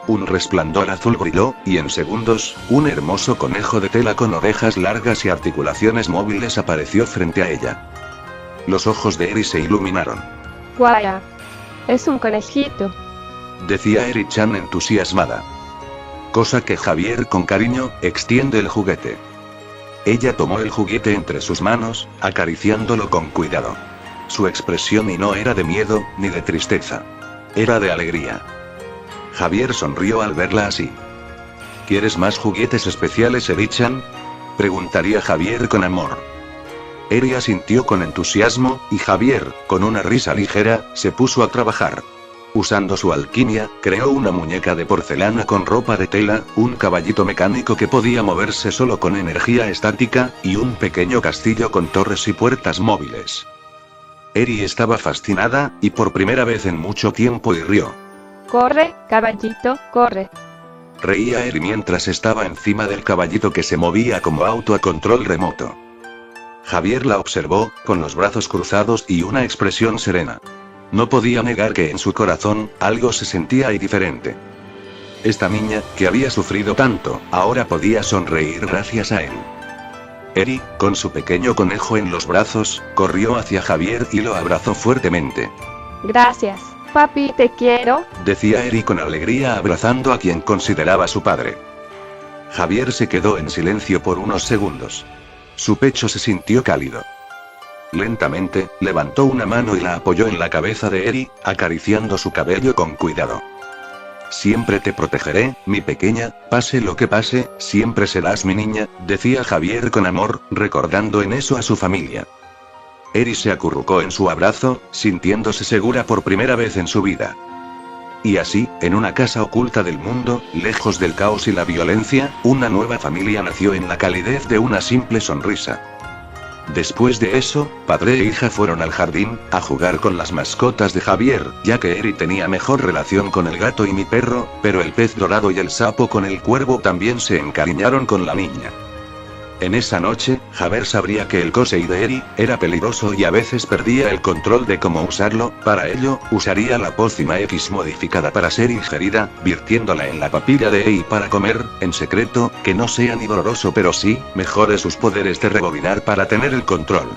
Un resplandor azul brilló, y en segundos, un hermoso conejo de tela con orejas largas y articulaciones móviles apareció frente a ella. Los ojos de Eri se iluminaron. Guaya. Es un conejito. Decía Eri-chan entusiasmada. Cosa que Javier con cariño, extiende el juguete. Ella tomó el juguete entre sus manos, acariciándolo con cuidado. Su expresión y no era de miedo, ni de tristeza. Era de alegría. Javier sonrió al verla así. ¿Quieres más juguetes especiales, Eri-chan? Preguntaría Javier con amor. Eri asintió con entusiasmo, y Javier, con una risa ligera, se puso a trabajar. Usando su alquimia, creó una muñeca de porcelana con ropa de tela, un caballito mecánico que podía moverse solo con energía estática, y un pequeño castillo con torres y puertas móviles. Eri estaba fascinada, y por primera vez en mucho tiempo rió. Corre, caballito, corre. Reía Eri mientras estaba encima del caballito que se movía como auto a control remoto. Javier la observó, con los brazos cruzados y una expresión serena. No podía negar que en su corazón, algo se sentía ahí diferente. Esta niña, que había sufrido tanto, ahora podía sonreír gracias a él. Eri, con su pequeño conejo en los brazos, corrió hacia Javier y lo abrazó fuertemente. Gracias, papi, te quiero. Decía Eri con alegría abrazando a quien consideraba su padre. Javier se quedó en silencio por unos segundos. Su pecho se sintió cálido. Lentamente, levantó una mano y la apoyó en la cabeza de Eri, acariciando su cabello con cuidado. Siempre te protegeré, mi pequeña, pase lo que pase, siempre serás mi niña, decía Javier con amor, recordando en eso a su familia. Eri se acurrucó en su abrazo, sintiéndose segura por primera vez en su vida. Y así, en una casa oculta del mundo, lejos del caos y la violencia, una nueva familia nació en la calidez de una simple sonrisa. Después de eso, padre e hija fueron al jardín, a jugar con las mascotas de Javier, ya que Eri tenía mejor relación con el gato y mi perro, pero el pez dorado y el sapo con el cuervo también se encariñaron con la niña. En esa noche, Javier sabría que el Kosei de Eri era peligroso y a veces perdía el control de cómo usarlo. Para ello, usaría la pócima X modificada para ser ingerida, virtiéndola en la papilla de Eri para comer, en secreto, que no sea ni doloroso pero sí, mejore sus poderes de rebobinar para tener el control.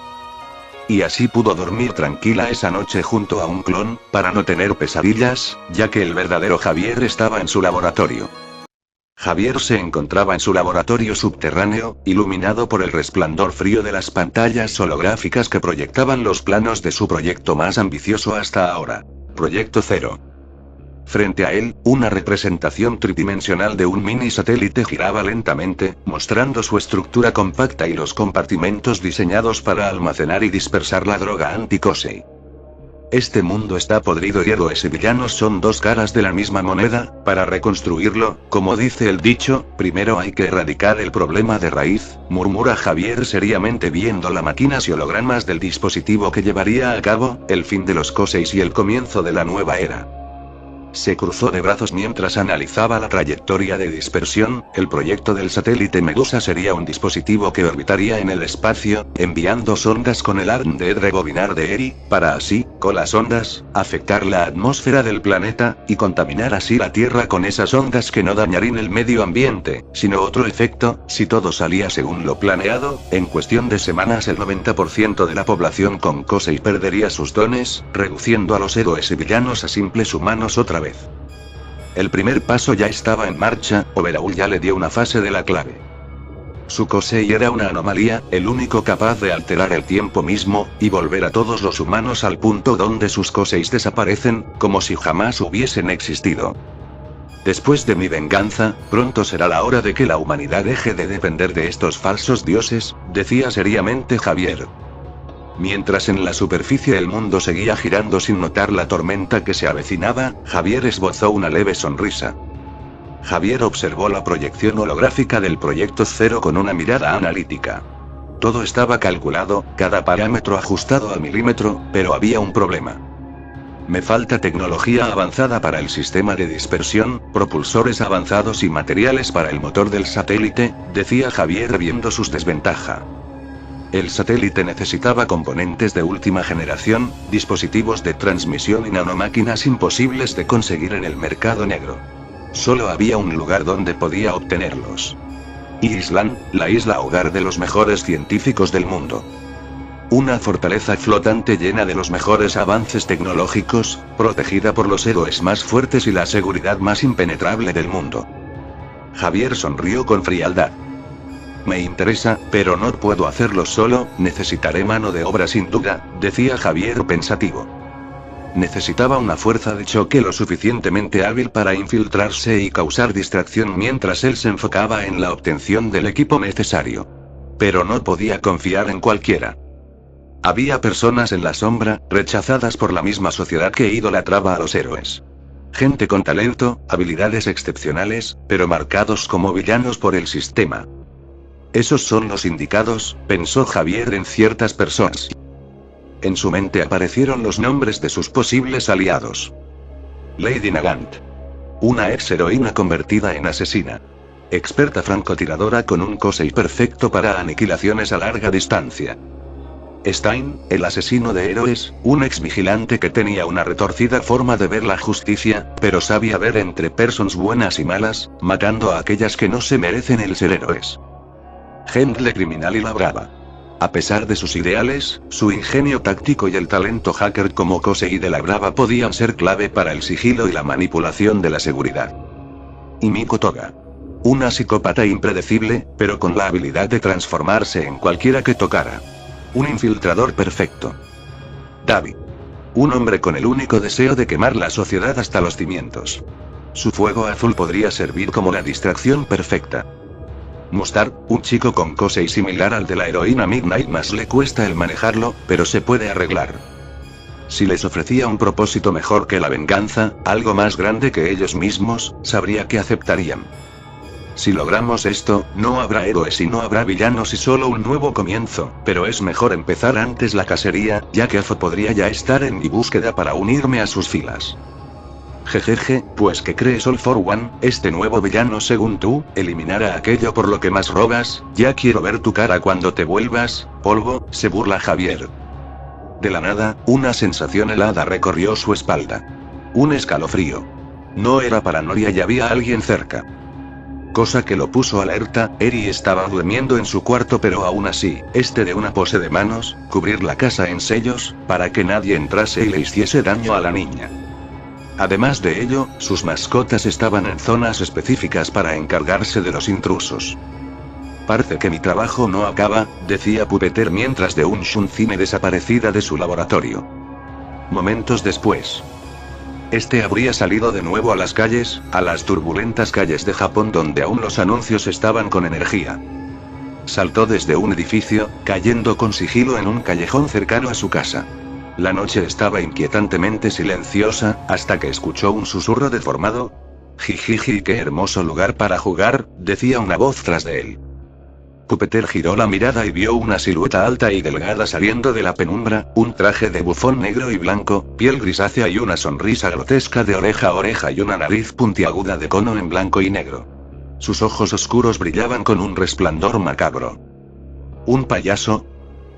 Y así pudo dormir tranquila esa noche junto a un clon, para no tener pesadillas, ya que el verdadero Javier estaba en su laboratorio. Javier se encontraba en su laboratorio subterráneo, iluminado por el resplandor frío de las pantallas holográficas que proyectaban los planos de su proyecto más ambicioso hasta ahora. Proyecto Zero. Frente a él, una representación tridimensional de un mini satélite giraba lentamente, mostrando su estructura compacta y los compartimentos diseñados para almacenar y dispersar la droga anti-Kosei. Este mundo está podrido y héroes y villanos son dos caras de la misma moneda. Para reconstruirlo, como dice el dicho, primero hay que erradicar el problema de raíz, murmura Javier seriamente viendo las máquinas y hologramas del dispositivo que llevaría a cabo el fin de los Koseis y el comienzo de la nueva era. Se cruzó de brazos mientras analizaba la trayectoria de dispersión. El proyecto del satélite Medusa sería un dispositivo que orbitaría en el espacio, enviando sondas con el ARN de rebobinar de Eri, para así, con las ondas, afectar la atmósfera del planeta, y contaminar así la Tierra con esas ondas que no dañarían el medio ambiente, sino otro efecto. Si todo salía según lo planeado, en cuestión de semanas el 90% de la población con Kosei perdería sus dones, reduciendo a los héroes y villanos a simples humanos otra vez. El primer paso ya estaba en marcha. Overhaul ya le dio una fase de la clave. Su Kosei era una anomalía, el único capaz de alterar el tiempo mismo, y volver a todos los humanos al punto donde sus Koseis desaparecen, como si jamás hubiesen existido. Después de mi venganza, pronto será la hora de que la humanidad deje de depender de estos falsos dioses, decía seriamente Javier. Mientras en la superficie el mundo seguía girando sin notar la tormenta que se avecinaba, Javier esbozó una leve sonrisa. Javier observó la proyección holográfica del Proyecto Zero con una mirada analítica. Todo estaba calculado, cada parámetro ajustado al milímetro, pero había un problema. Me falta tecnología avanzada para el sistema de dispersión, propulsores avanzados y materiales para el motor del satélite, decía Javier viendo sus desventajas. El satélite necesitaba componentes de última generación, dispositivos de transmisión y nanomáquinas imposibles de conseguir en el mercado negro. Solo había un lugar donde podía obtenerlos. Island, la isla hogar de los mejores científicos del mundo. Una fortaleza flotante llena de los mejores avances tecnológicos, protegida por los héroes más fuertes y la seguridad más impenetrable del mundo. Javier sonrió con frialdad. Me interesa, pero no puedo hacerlo solo, necesitaré mano de obra sin duda, decía Javier pensativo. Necesitaba una fuerza de choque lo suficientemente hábil para infiltrarse y causar distracción mientras él se enfocaba en la obtención del equipo necesario. Pero no podía confiar en cualquiera. Había personas en la sombra, rechazadas por la misma sociedad que idolatraba a los héroes. Gente con talento, habilidades excepcionales, pero marcados como villanos por el sistema. Esos son los indicados, pensó Javier en ciertas personas. En su mente aparecieron los nombres de sus posibles aliados. Lady Nagant. Una ex heroína convertida en asesina. Experta francotiradora con un Kosei perfecto para aniquilaciones a larga distancia. Stein, el asesino de héroes, un ex vigilante que tenía una retorcida forma de ver la justicia, pero sabía ver entre personas buenas y malas, matando a aquellas que no se merecen el ser héroes. Gente criminal y labrada. A pesar de sus ideales, su ingenio táctico y el talento hacker como Kosei de la Brava podían ser clave para el sigilo y la manipulación de la seguridad. Y Miko Toga. Una psicópata impredecible, pero con la habilidad de transformarse en cualquiera que tocara. Un infiltrador perfecto. Davi. Un hombre con el único deseo de quemar la sociedad hasta los cimientos. Su fuego azul podría servir como la distracción perfecta. Mustard, un chico con Kosei similar al de la heroína Midnight Mass le cuesta el manejarlo, pero se puede arreglar. Si les ofrecía un propósito mejor que la venganza, algo más grande que ellos mismos, sabría que aceptarían. Si logramos esto, no habrá héroes y no habrá villanos y solo un nuevo comienzo, pero es mejor empezar antes la cacería, ya que AFO podría ya estar en mi búsqueda para unirme a sus filas. Jejeje, pues ¿qué crees All for One? Este nuevo villano según tú, eliminará aquello por lo que más rogas. Ya quiero ver tu cara cuando te vuelvas polvo, se burla Javier. De la nada, una sensación helada recorrió su espalda. Un escalofrío. No era paranoia y había alguien cerca. Cosa que lo puso alerta. Eri estaba durmiendo en su cuarto, pero aún así, de una pose de manos, cubrir la casa en sellos, para que nadie entrase y le hiciese daño a la niña. Además de ello, sus mascotas estaban en zonas específicas para encargarse de los intrusos. Parece que mi trabajo no acaba, decía Pupeter mientras de un Shunzime desaparecida de su laboratorio. Momentos después. Este habría salido de nuevo a las calles, a las turbulentas calles de Japón donde aún los anuncios estaban con energía. Saltó desde un edificio, cayendo con sigilo en un callejón cercano a su casa. La noche estaba inquietantemente silenciosa, hasta que escuchó un susurro deformado. Jijiji, qué hermoso lugar para jugar, decía una voz tras de él. Pupeter giró la mirada y vio una silueta alta y delgada saliendo de la penumbra, un traje de bufón negro y blanco, piel grisácea y una sonrisa grotesca de oreja a oreja y una nariz puntiaguda de cono en blanco y negro. Sus ojos oscuros brillaban con un resplandor macabro. ¿Un payaso?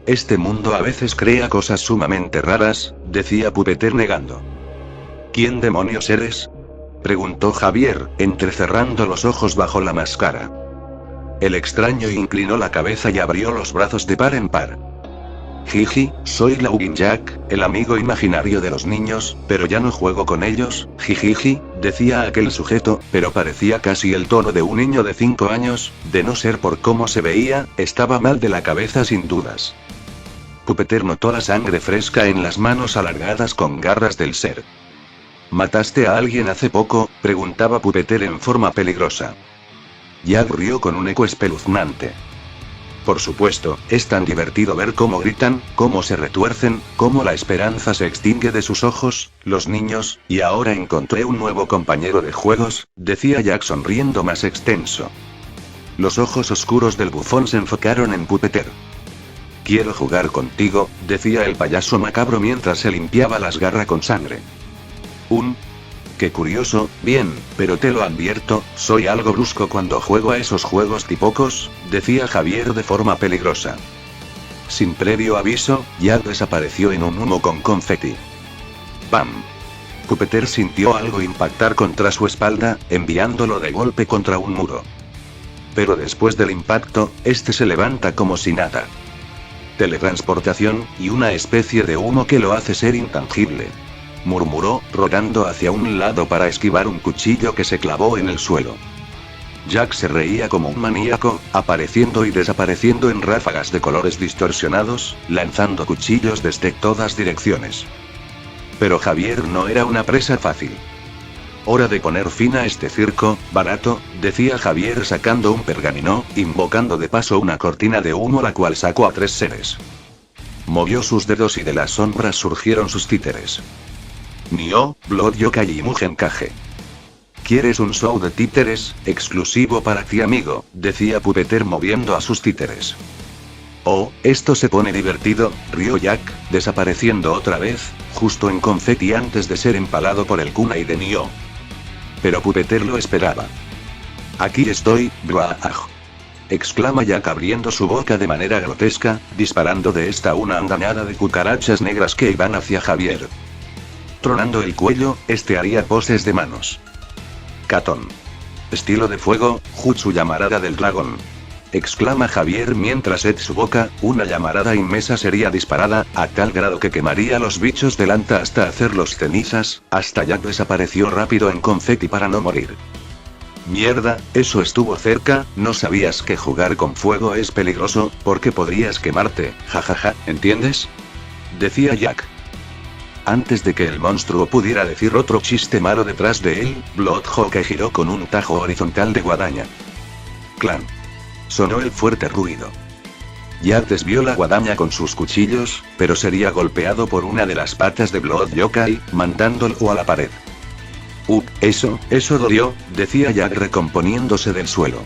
Este mundo a veces crea cosas sumamente raras, decía Pupeter negando. ¿Quién demonios eres?, preguntó Javier, entrecerrando los ojos bajo la máscara. El extraño inclinó la cabeza y abrió los brazos de par en par. Jiji, soy Laugin Jack, el amigo imaginario de los niños, pero ya no juego con ellos, jijiji, decía aquel sujeto, pero parecía casi el tono de un niño de 5 años, de no ser por cómo se veía, estaba mal de la cabeza sin dudas. Pupeter notó la sangre fresca en las manos alargadas con garras del ser. ¿Mataste a alguien hace poco?, preguntaba Pupeter en forma peligrosa. Jack rió con un eco espeluznante. Por supuesto, es tan divertido ver cómo gritan, cómo se retuercen, cómo la esperanza se extingue de sus ojos, los niños, y ahora encontré un nuevo compañero de juegos, decía Jack sonriendo más extenso. Los ojos oscuros del bufón se enfocaron en Pupeter. Quiero jugar contigo, decía el payaso macabro mientras se limpiaba las garras con sangre. Qué curioso, bien, pero te lo advierto, soy algo brusco cuando juego a esos juegos tipocos, decía Javier de forma peligrosa. Sin previo aviso, Jack desapareció en un humo con confeti. ¡Pam! Pupeter sintió algo impactar contra su espalda, enviándolo de golpe contra un muro. Pero después del impacto, este se levanta como si nada. Teletransportación, y una especie de humo que lo hace ser intangible, murmuró, rodando hacia un lado para esquivar un cuchillo que se clavó en el suelo. Jack se reía como un maníaco, apareciendo y desapareciendo en ráfagas de colores distorsionados, lanzando cuchillos desde todas direcciones. Pero Javier no era una presa fácil. Hora de poner fin a este circo, barato, decía Javier sacando un pergamino, invocando de paso una cortina de humo la cual sacó a 3 seres. Movió sus dedos y de las sombras surgieron sus títeres. Nioh, Blood Yokai y Mugen Kage. ¿Quieres un show de títeres, exclusivo para ti amigo?, decía Pupeter moviendo a sus títeres. Oh, esto se pone divertido, rió Jack, desapareciendo otra vez, justo en confeti antes de ser empalado por el kunai de Nioh. Pero Pupeter lo esperaba. Aquí estoy, Bruah, exclama Jack abriendo su boca de manera grotesca, disparando de esta una andanada de cucarachas negras que iban hacia Javier. Tronando el cuello, este haría poses de manos. Katón. Estilo de fuego, Jutsu llamarada del dragón. Exclama Javier mientras en su boca, una llamarada inmensa sería disparada, a tal grado que quemaría los bichos delante hasta hacerlos cenizas, hasta Jack desapareció rápido en confeti para no morir. Mierda, eso estuvo cerca, ¿no sabías que jugar con fuego es peligroso, porque podrías quemarte, jajaja, ¿entiendes?, decía Jack. Antes de que el monstruo pudiera decir otro chiste malo detrás de él, Blood Yokai giró con un tajo horizontal de guadaña. Clan. Sonó el fuerte ruido. Jack desvió la guadaña con sus cuchillos, pero sería golpeado por una de las patas de Blood Yokai, mandándolo a la pared. Eso dolió, decía Jack recomponiéndose del suelo.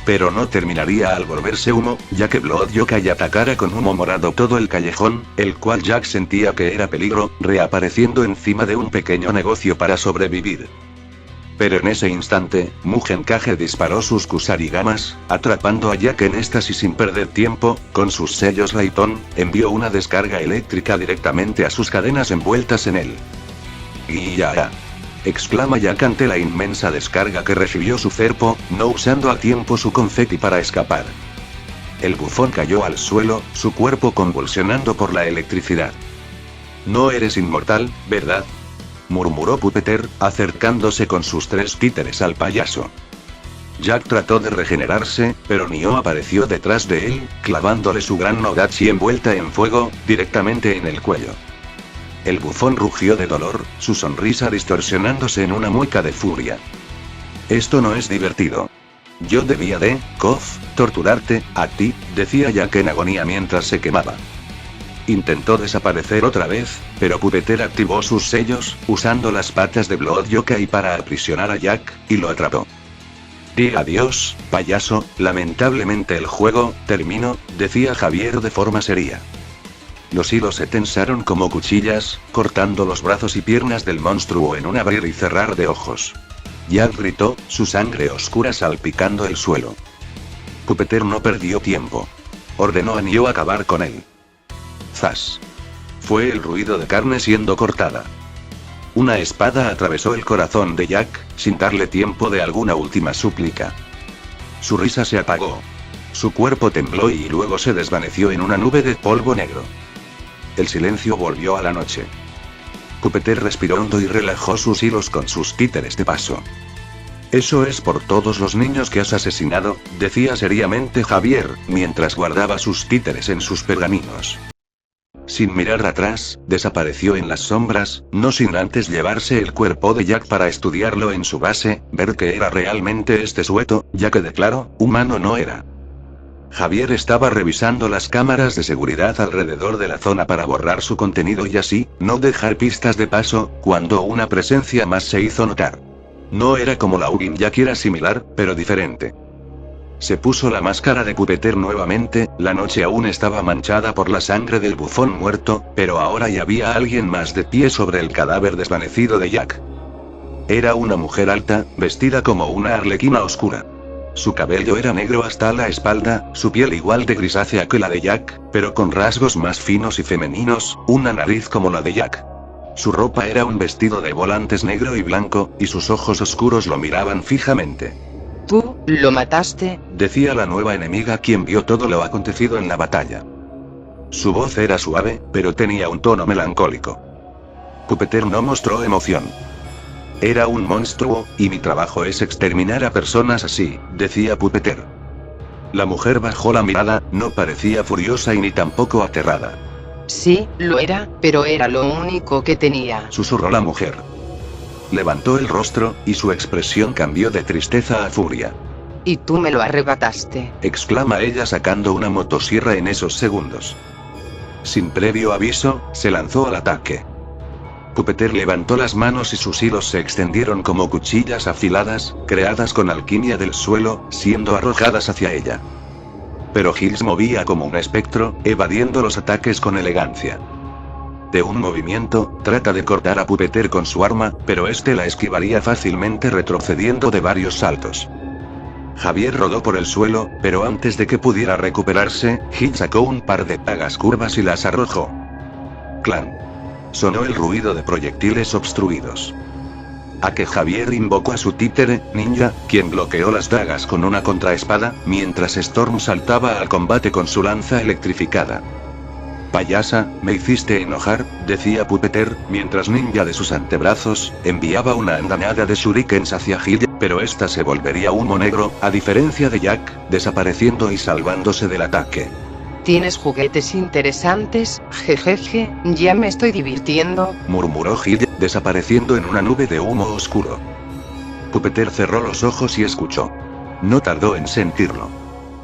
Pero no terminaría al volverse humo, ya que Blood Yokai atacara con humo morado todo el callejón, el cual Jack sentía que era peligro, reapareciendo encima de un pequeño negocio para sobrevivir. Pero en ese instante, Mugen Kage disparó sus kusarigamas, atrapando a Jack en estas y sin perder tiempo, con sus sellos Raiton, envió una descarga eléctrica directamente a sus cadenas envueltas en él. ¡Guía! Exclama Jack ante la inmensa descarga que recibió su cuerpo, no usando a tiempo su confeti para escapar. El bufón cayó al suelo, su cuerpo convulsionando por la electricidad. No eres inmortal, ¿verdad? murmuró Pupeter, acercándose con sus 3 títeres al payaso. Jack trató de regenerarse, pero Nioh apareció detrás de él, clavándole su gran Nodachi envuelta en fuego, directamente en el cuello. El bufón rugió de dolor, su sonrisa distorsionándose en una mueca de furia. Esto no es divertido. Yo debía de, torturarte, a ti, decía Jack en agonía mientras se quemaba. Intentó desaparecer otra vez, pero Pupeter activó sus sellos, usando las patas de Blood Yokai para aprisionar a Jack, y lo atrapó. Di adiós, payaso, lamentablemente el juego terminó, decía Javier de forma seria. Los hilos se tensaron como cuchillas, cortando los brazos y piernas del monstruo en un abrir y cerrar de ojos. Jack gritó, su sangre oscura salpicando el suelo. Pupeter no perdió tiempo. Ordenó a Nioh acabar con él. ¡Zas! Fue el ruido de carne siendo cortada. Una espada atravesó el corazón de Jack, sin darle tiempo de alguna última súplica. Su risa se apagó. Su cuerpo tembló y luego se desvaneció en una nube de polvo negro. El silencio volvió a la noche. Pupeter respiró hondo y relajó sus hilos con sus títeres de paso. Eso es por todos los niños que has asesinado, decía seriamente Javier, mientras guardaba sus títeres en sus pergaminos. Sin mirar atrás, desapareció en las sombras, no sin antes llevarse el cuerpo de Jack para estudiarlo en su base, ver que era realmente este sueto, ya que de claro, humano no era. Javier estaba revisando las cámaras de seguridad alrededor de la zona para borrar su contenido y así, no dejar pistas de paso, cuando una presencia más se hizo notar. No era como la Ugin Jack, era similar, pero diferente. Se puso la máscara de Pupeter nuevamente, la noche aún estaba manchada por la sangre del bufón muerto, pero ahora ya había alguien más de pie sobre el cadáver desvanecido de Jack. Era una mujer alta, vestida como una arlequina oscura. Su cabello era negro hasta la espalda, su piel igual de grisácea que la de Jack, pero con rasgos más finos y femeninos, una nariz como la de Jack. Su ropa era un vestido de volantes negro y blanco, y sus ojos oscuros lo miraban fijamente. Tú, lo mataste, decía la nueva enemiga quien vio todo lo acontecido en la batalla. Su voz era suave, pero tenía un tono melancólico. Pupeter no mostró emoción. Era un monstruo, y mi trabajo es exterminar a personas así, decía Pupeter. La mujer bajó la mirada, no parecía furiosa y ni tampoco aterrada. Sí, lo era, pero era lo único que tenía, susurró la mujer. Levantó el rostro, y su expresión cambió de tristeza a furia. Y tú me lo arrebataste, exclama ella sacando una motosierra en esos segundos. Sin previo aviso, se lanzó al ataque. Pupeter levantó las manos y sus hilos se extendieron como cuchillas afiladas, creadas con alquimia del suelo, siendo arrojadas hacia ella. Pero Gil se movía como un espectro, evadiendo los ataques con elegancia. De un movimiento, trata de cortar a Pupeter con su arma, pero este la esquivaría fácilmente retrocediendo de varios saltos. Javier rodó por el suelo, pero antes de que pudiera recuperarse, Gil sacó un par de dagas curvas y las arrojó. ¡Clan! Sonó el ruido de proyectiles obstruidos. A que Javier invocó a su títere, Ninja, quien bloqueó las dagas con una contraespada, mientras Storm saltaba al combate con su lanza electrificada. Payasa, me hiciste enojar, decía Pupeter, mientras Ninja de sus antebrazos, enviaba una andanada de shurikens hacia Gil, pero esta se volvería humo negro, a diferencia de Jack, desapareciendo y salvándose del ataque. Tienes juguetes interesantes, jejeje, ya me estoy divirtiendo, murmuró Gil, desapareciendo en una nube de humo oscuro. Pupeter cerró los ojos y escuchó. No tardó en sentirlo.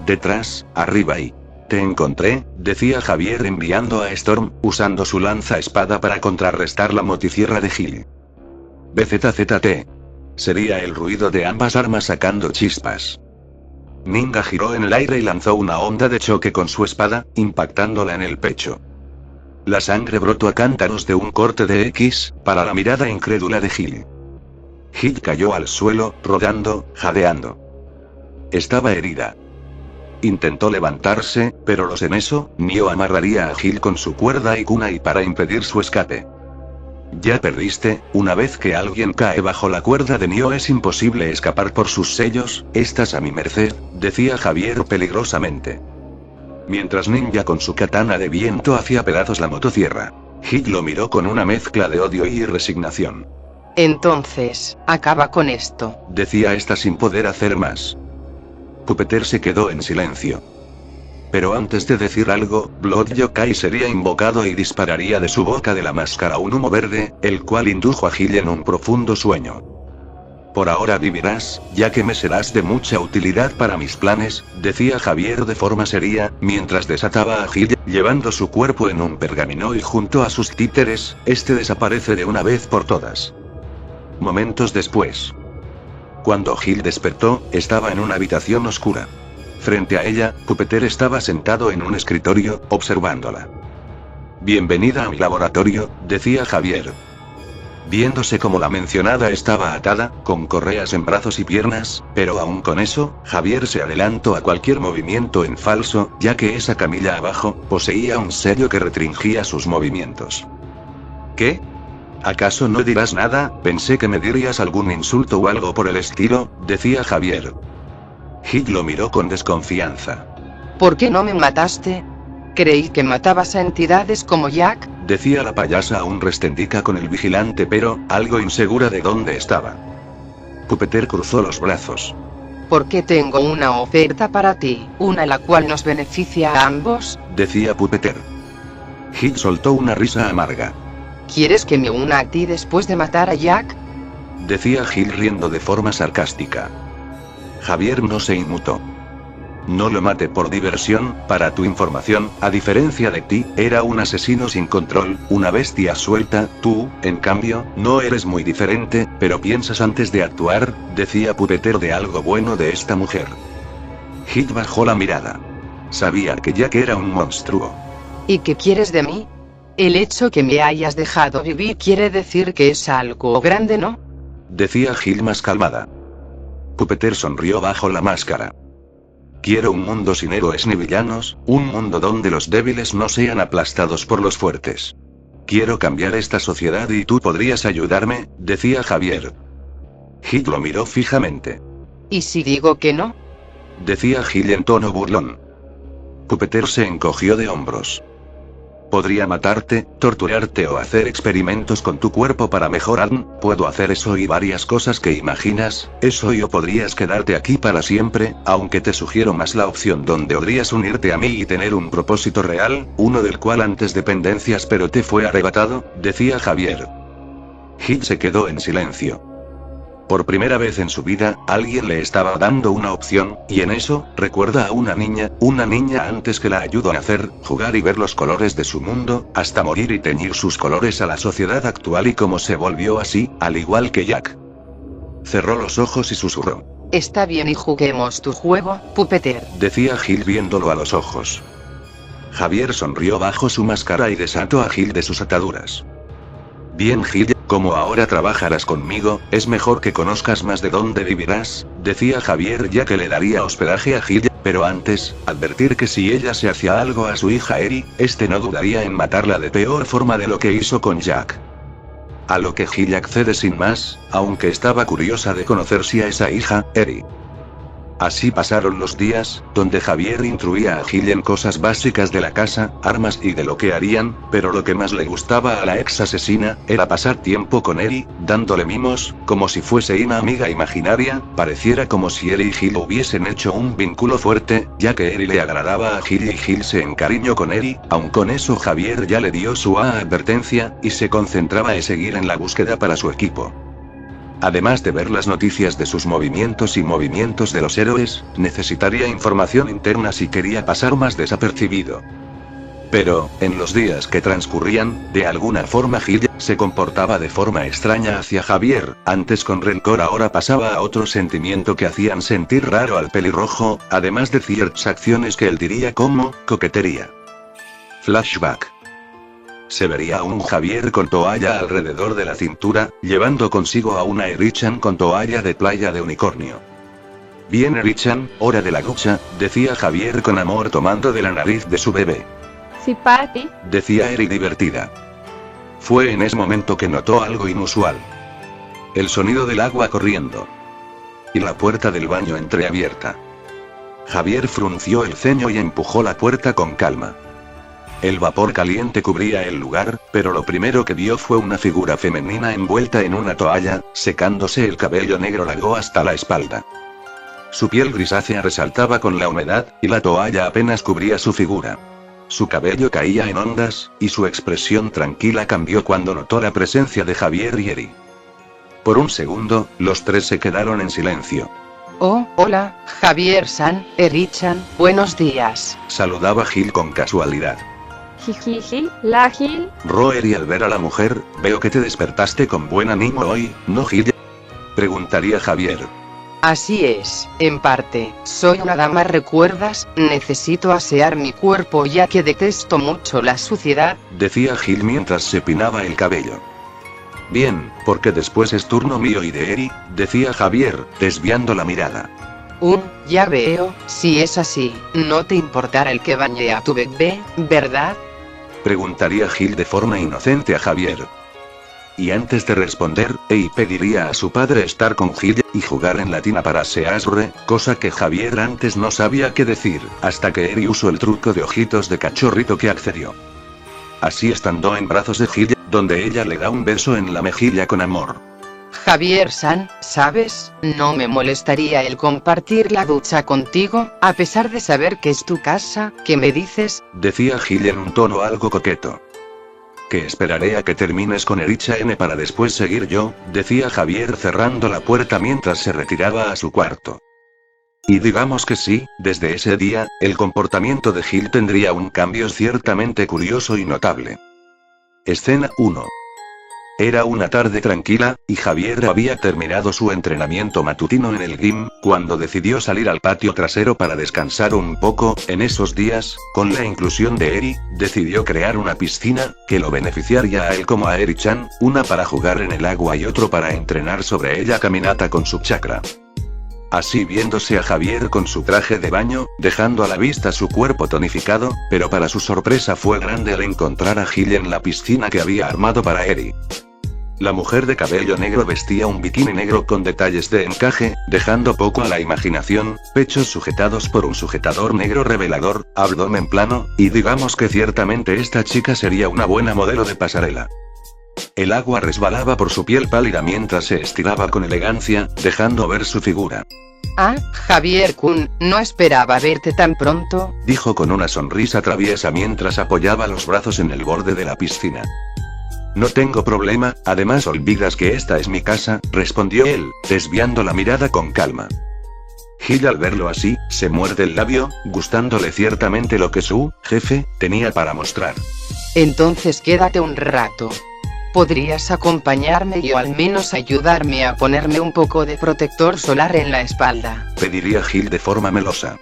Detrás, arriba y... Te encontré, decía Javier enviando a Storm, usando su lanza espada para contrarrestar la motosierra de Gil. BZZT. Sería el ruido de ambas armas sacando chispas. Ninja giró en el aire y lanzó una onda de choque con su espada, impactándola en el pecho. La sangre brotó a cántaros de un corte de X, para la mirada incrédula de Gil. Gil cayó al suelo, rodando, jadeando. Estaba herida. Intentó levantarse, pero en eso, Nioh amarraría a Gil con su cuerda y kunai para impedir su escape. Ya perdiste, una vez que alguien cae bajo la cuerda de Nioh es imposible escapar por sus sellos, estás a mi merced, decía Javier peligrosamente. Mientras Ninja con su katana de viento hacía pedazos la motosierra, Gil lo miró con una mezcla de odio y resignación. Entonces, acaba con esto, decía esta sin poder hacer más. Pupeter se quedó en silencio. Pero antes de decir algo, Blood Yokai sería invocado y dispararía de su boca de la máscara un humo verde, el cual indujo a Gil en un profundo sueño. Por ahora vivirás, ya que me serás de mucha utilidad para mis planes, decía Javier de forma seria, mientras desataba a Gil, llevando su cuerpo en un pergamino y junto a sus títeres, este desaparece de una vez por todas. Momentos después. Cuando Gil despertó, estaba en una habitación oscura. Frente a ella, Pupeter estaba sentado en un escritorio, observándola. Bienvenida a mi laboratorio, decía Javier. Viéndose como la mencionada estaba atada, con correas en brazos y piernas, pero aún con eso, Javier se adelantó a cualquier movimiento en falso, ya que esa camilla abajo, poseía un sello que restringía sus movimientos. ¿Qué? ¿Acaso no dirás nada? Pensé que me dirías algún insulto o algo por el estilo, decía Javier. Gil lo miró con desconfianza. ¿Por qué no me mataste? Creí que matabas a entidades como Jack, decía la payasa aún restendica con el vigilante pero, algo insegura de dónde estaba. Pupeter cruzó los brazos. Porque tengo una oferta para ti, una la cual nos beneficia a ambos, decía Pupeter. Gil soltó una risa amarga. ¿Quieres que me una a ti después de matar a Jack? Decía Gil riendo de forma sarcástica. Javier no se inmutó. No lo maté por diversión, para tu información, a diferencia de ti, era un asesino sin control, una bestia suelta, tú, en cambio, no eres muy diferente, pero piensas antes de actuar, decía Pupeter de algo bueno de esta mujer. Gil bajó la mirada. Sabía que Jack era un monstruo. ¿Y qué quieres de mí? El hecho que me hayas dejado vivir quiere decir que es algo grande, ¿no? Decía Gil más calmada. Pupeter sonrió bajo la máscara. Quiero un mundo sin héroes ni villanos, un mundo donde los débiles no sean aplastados por los fuertes. Quiero cambiar esta sociedad y tú podrías ayudarme, decía Javier. Gil lo miró fijamente. ¿Y si digo que no? Decía Gil en tono burlón. Pupeter se encogió de hombros. Podría matarte, torturarte o hacer experimentos con tu cuerpo para mejorar. Puedo hacer eso y varias cosas que imaginas, eso y o podrías quedarte aquí para siempre, aunque te sugiero más la opción donde podrías unirte a mí y tener un propósito real, uno del cual antes dependencias pero te fue arrebatado, decía Javier. Gil se quedó en silencio. Por primera vez en su vida, alguien le estaba dando una opción, y en eso, recuerda a una niña antes que la ayudó a nacer, jugar y ver los colores de su mundo, hasta morir y teñir sus colores a la sociedad actual y cómo se volvió así, al igual que Jack. Cerró los ojos y susurró. Está bien y juguemos tu juego, Pupeter, decía Gil viéndolo a los ojos. Javier sonrió bajo su máscara y desató a Gil de sus ataduras. Bien Gil, como ahora trabajarás conmigo, es mejor que conozcas más de dónde vivirás, decía Javier ya que le daría hospedaje a Gil, pero antes, advertir que si ella se hacía algo a su hija Eri, este no dudaría en matarla de peor forma de lo que hizo con Jack. A lo que Gil accede sin más, aunque estaba curiosa de conocer si a esa hija, Eri. Así pasaron los días, donde Javier instruía a Gil en cosas básicas de la casa, armas y de lo que harían, pero lo que más le gustaba a la ex asesina, era pasar tiempo con Eri, dándole mimos, como si fuese una amiga imaginaria, pareciera como si Eri y Gil hubiesen hecho un vínculo fuerte, ya que Eri le agradaba a Gil y Gil se encariñó con Eri, aun con eso Javier ya le dio su advertencia, y se concentraba en seguir en la búsqueda para su equipo. Además de ver las noticias de sus movimientos y movimientos de los héroes, necesitaría información interna si quería pasar más desapercibido. Pero, en los días que transcurrían, de alguna forma Gil se comportaba de forma extraña hacia Javier, antes con rencor ahora pasaba a otro sentimiento que hacían sentir raro al pelirrojo, además de ciertas acciones que él diría como, coquetería. Flashback. Se vería a un Javier con toalla alrededor de la cintura, llevando consigo a una Eri-chan con toalla de playa de unicornio. Bien Eri-chan, hora de la ducha, decía Javier con amor tomando de la nariz de su bebé. Sí, papi, Decía Eri divertida. Fue en ese momento que notó algo inusual. El sonido del agua corriendo. Y la puerta del baño entreabierta. Javier frunció el ceño y empujó la puerta con calma. El vapor caliente cubría el lugar, pero lo primero que vio fue una figura femenina envuelta en una toalla, secándose el cabello negro largo hasta la espalda. Su piel grisácea resaltaba con la humedad, y la toalla apenas cubría su figura. Su cabello caía en ondas, y su expresión tranquila cambió cuando notó la presencia de Javier y Eri. Por un segundo, los tres se quedaron en silencio. Oh, hola, Javier-san, Eri-chan, buenos días. Saludaba Gil con casualidad. Jijiji, la Gil. Eri al ver a la mujer, veo que te despertaste con buen ánimo hoy, ¿no Gil? Preguntaría Javier. Así es, en parte, soy una dama, ¿recuerdas? Necesito asear mi cuerpo ya que detesto mucho la suciedad, decía Gil mientras se pinaba el cabello. Bien, porque después es turno mío y de Eri, decía Javier, desviando la mirada. Ya veo, si es así, no te importará el que bañe a tu bebé, ¿verdad? Preguntaría Gil de forma inocente a Javier. Y antes de responder, Ei pediría a su padre estar con Gil y jugar en la tina para asearle, cosa que Javier antes no sabía qué decir, hasta que Eri usó el truco de ojitos de cachorrito que accedió. Así estando en brazos de Gil, donde ella le da un beso en la mejilla con amor. Javier-san, ¿sabes? No me molestaría el compartir la ducha contigo, a pesar de saber que es tu casa, ¿qué me dices? Decía Gil en un tono algo coqueto. Que esperaré a que termines con Eri-chan para después seguir yo, decía Javier cerrando la puerta mientras se retiraba a su cuarto. Y digamos que sí, desde ese día, el comportamiento de Gil tendría un cambio ciertamente curioso y notable. Escena 1. Era una tarde tranquila, y Javier había terminado su entrenamiento matutino en el gym, cuando decidió salir al patio trasero para descansar un poco. En esos días, con la inclusión de Eri, decidió crear una piscina, que lo beneficiaría a él como a Eri-chan, una para jugar en el agua y otro para entrenar sobre ella caminata con su chakra. Así viéndose a Javier con su traje de baño, dejando a la vista su cuerpo tonificado, pero para su sorpresa fue grande al encontrar a Gil en la piscina que había armado para Eri. La mujer de cabello negro vestía un bikini negro con detalles de encaje, dejando poco a la imaginación, pechos sujetados por un sujetador negro revelador, abdomen plano, y digamos que ciertamente esta chica sería una buena modelo de pasarela. El agua resbalaba por su piel pálida mientras se estiraba con elegancia, dejando ver su figura. Ah, Javier-kun, no esperaba verte tan pronto, dijo con una sonrisa traviesa mientras apoyaba los brazos en el borde de la piscina. No tengo problema, además olvidas que esta es mi casa, respondió él, desviando la mirada con calma. Gil al verlo así, se muerde el labio, gustándole ciertamente lo que su jefe tenía para mostrar. Entonces quédate un rato. ¿Podrías acompañarme y o al menos ayudarme a ponerme un poco de protector solar en la espalda? Pediría Gil de forma melosa.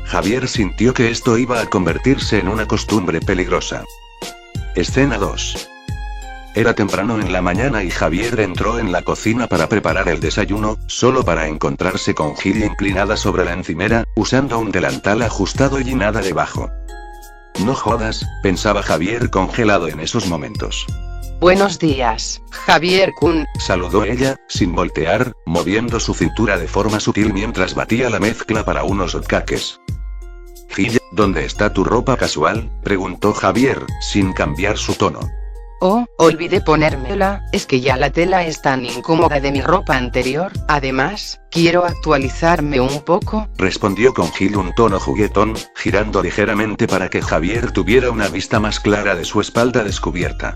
Javier sintió que esto iba a convertirse en una costumbre peligrosa. Escena 2. Era temprano en la mañana y Javier entró en la cocina para preparar el desayuno, solo para encontrarse con Gil inclinada sobre la encimera, usando un delantal ajustado y nada debajo. No jodas, pensaba Javier congelado en esos momentos. Buenos días, Javier-kun, saludó ella, sin voltear, moviendo su cintura de forma sutil mientras batía la mezcla para unos hotcakes. Gil, ¿dónde está tu ropa casual?, preguntó Javier, sin cambiar su tono. Oh, olvidé ponérmela, es que ya la tela es tan incómoda de mi ropa anterior, además, quiero actualizarme un poco, respondió con Gil un tono juguetón, girando ligeramente para que Javier tuviera una vista más clara de su espalda descubierta.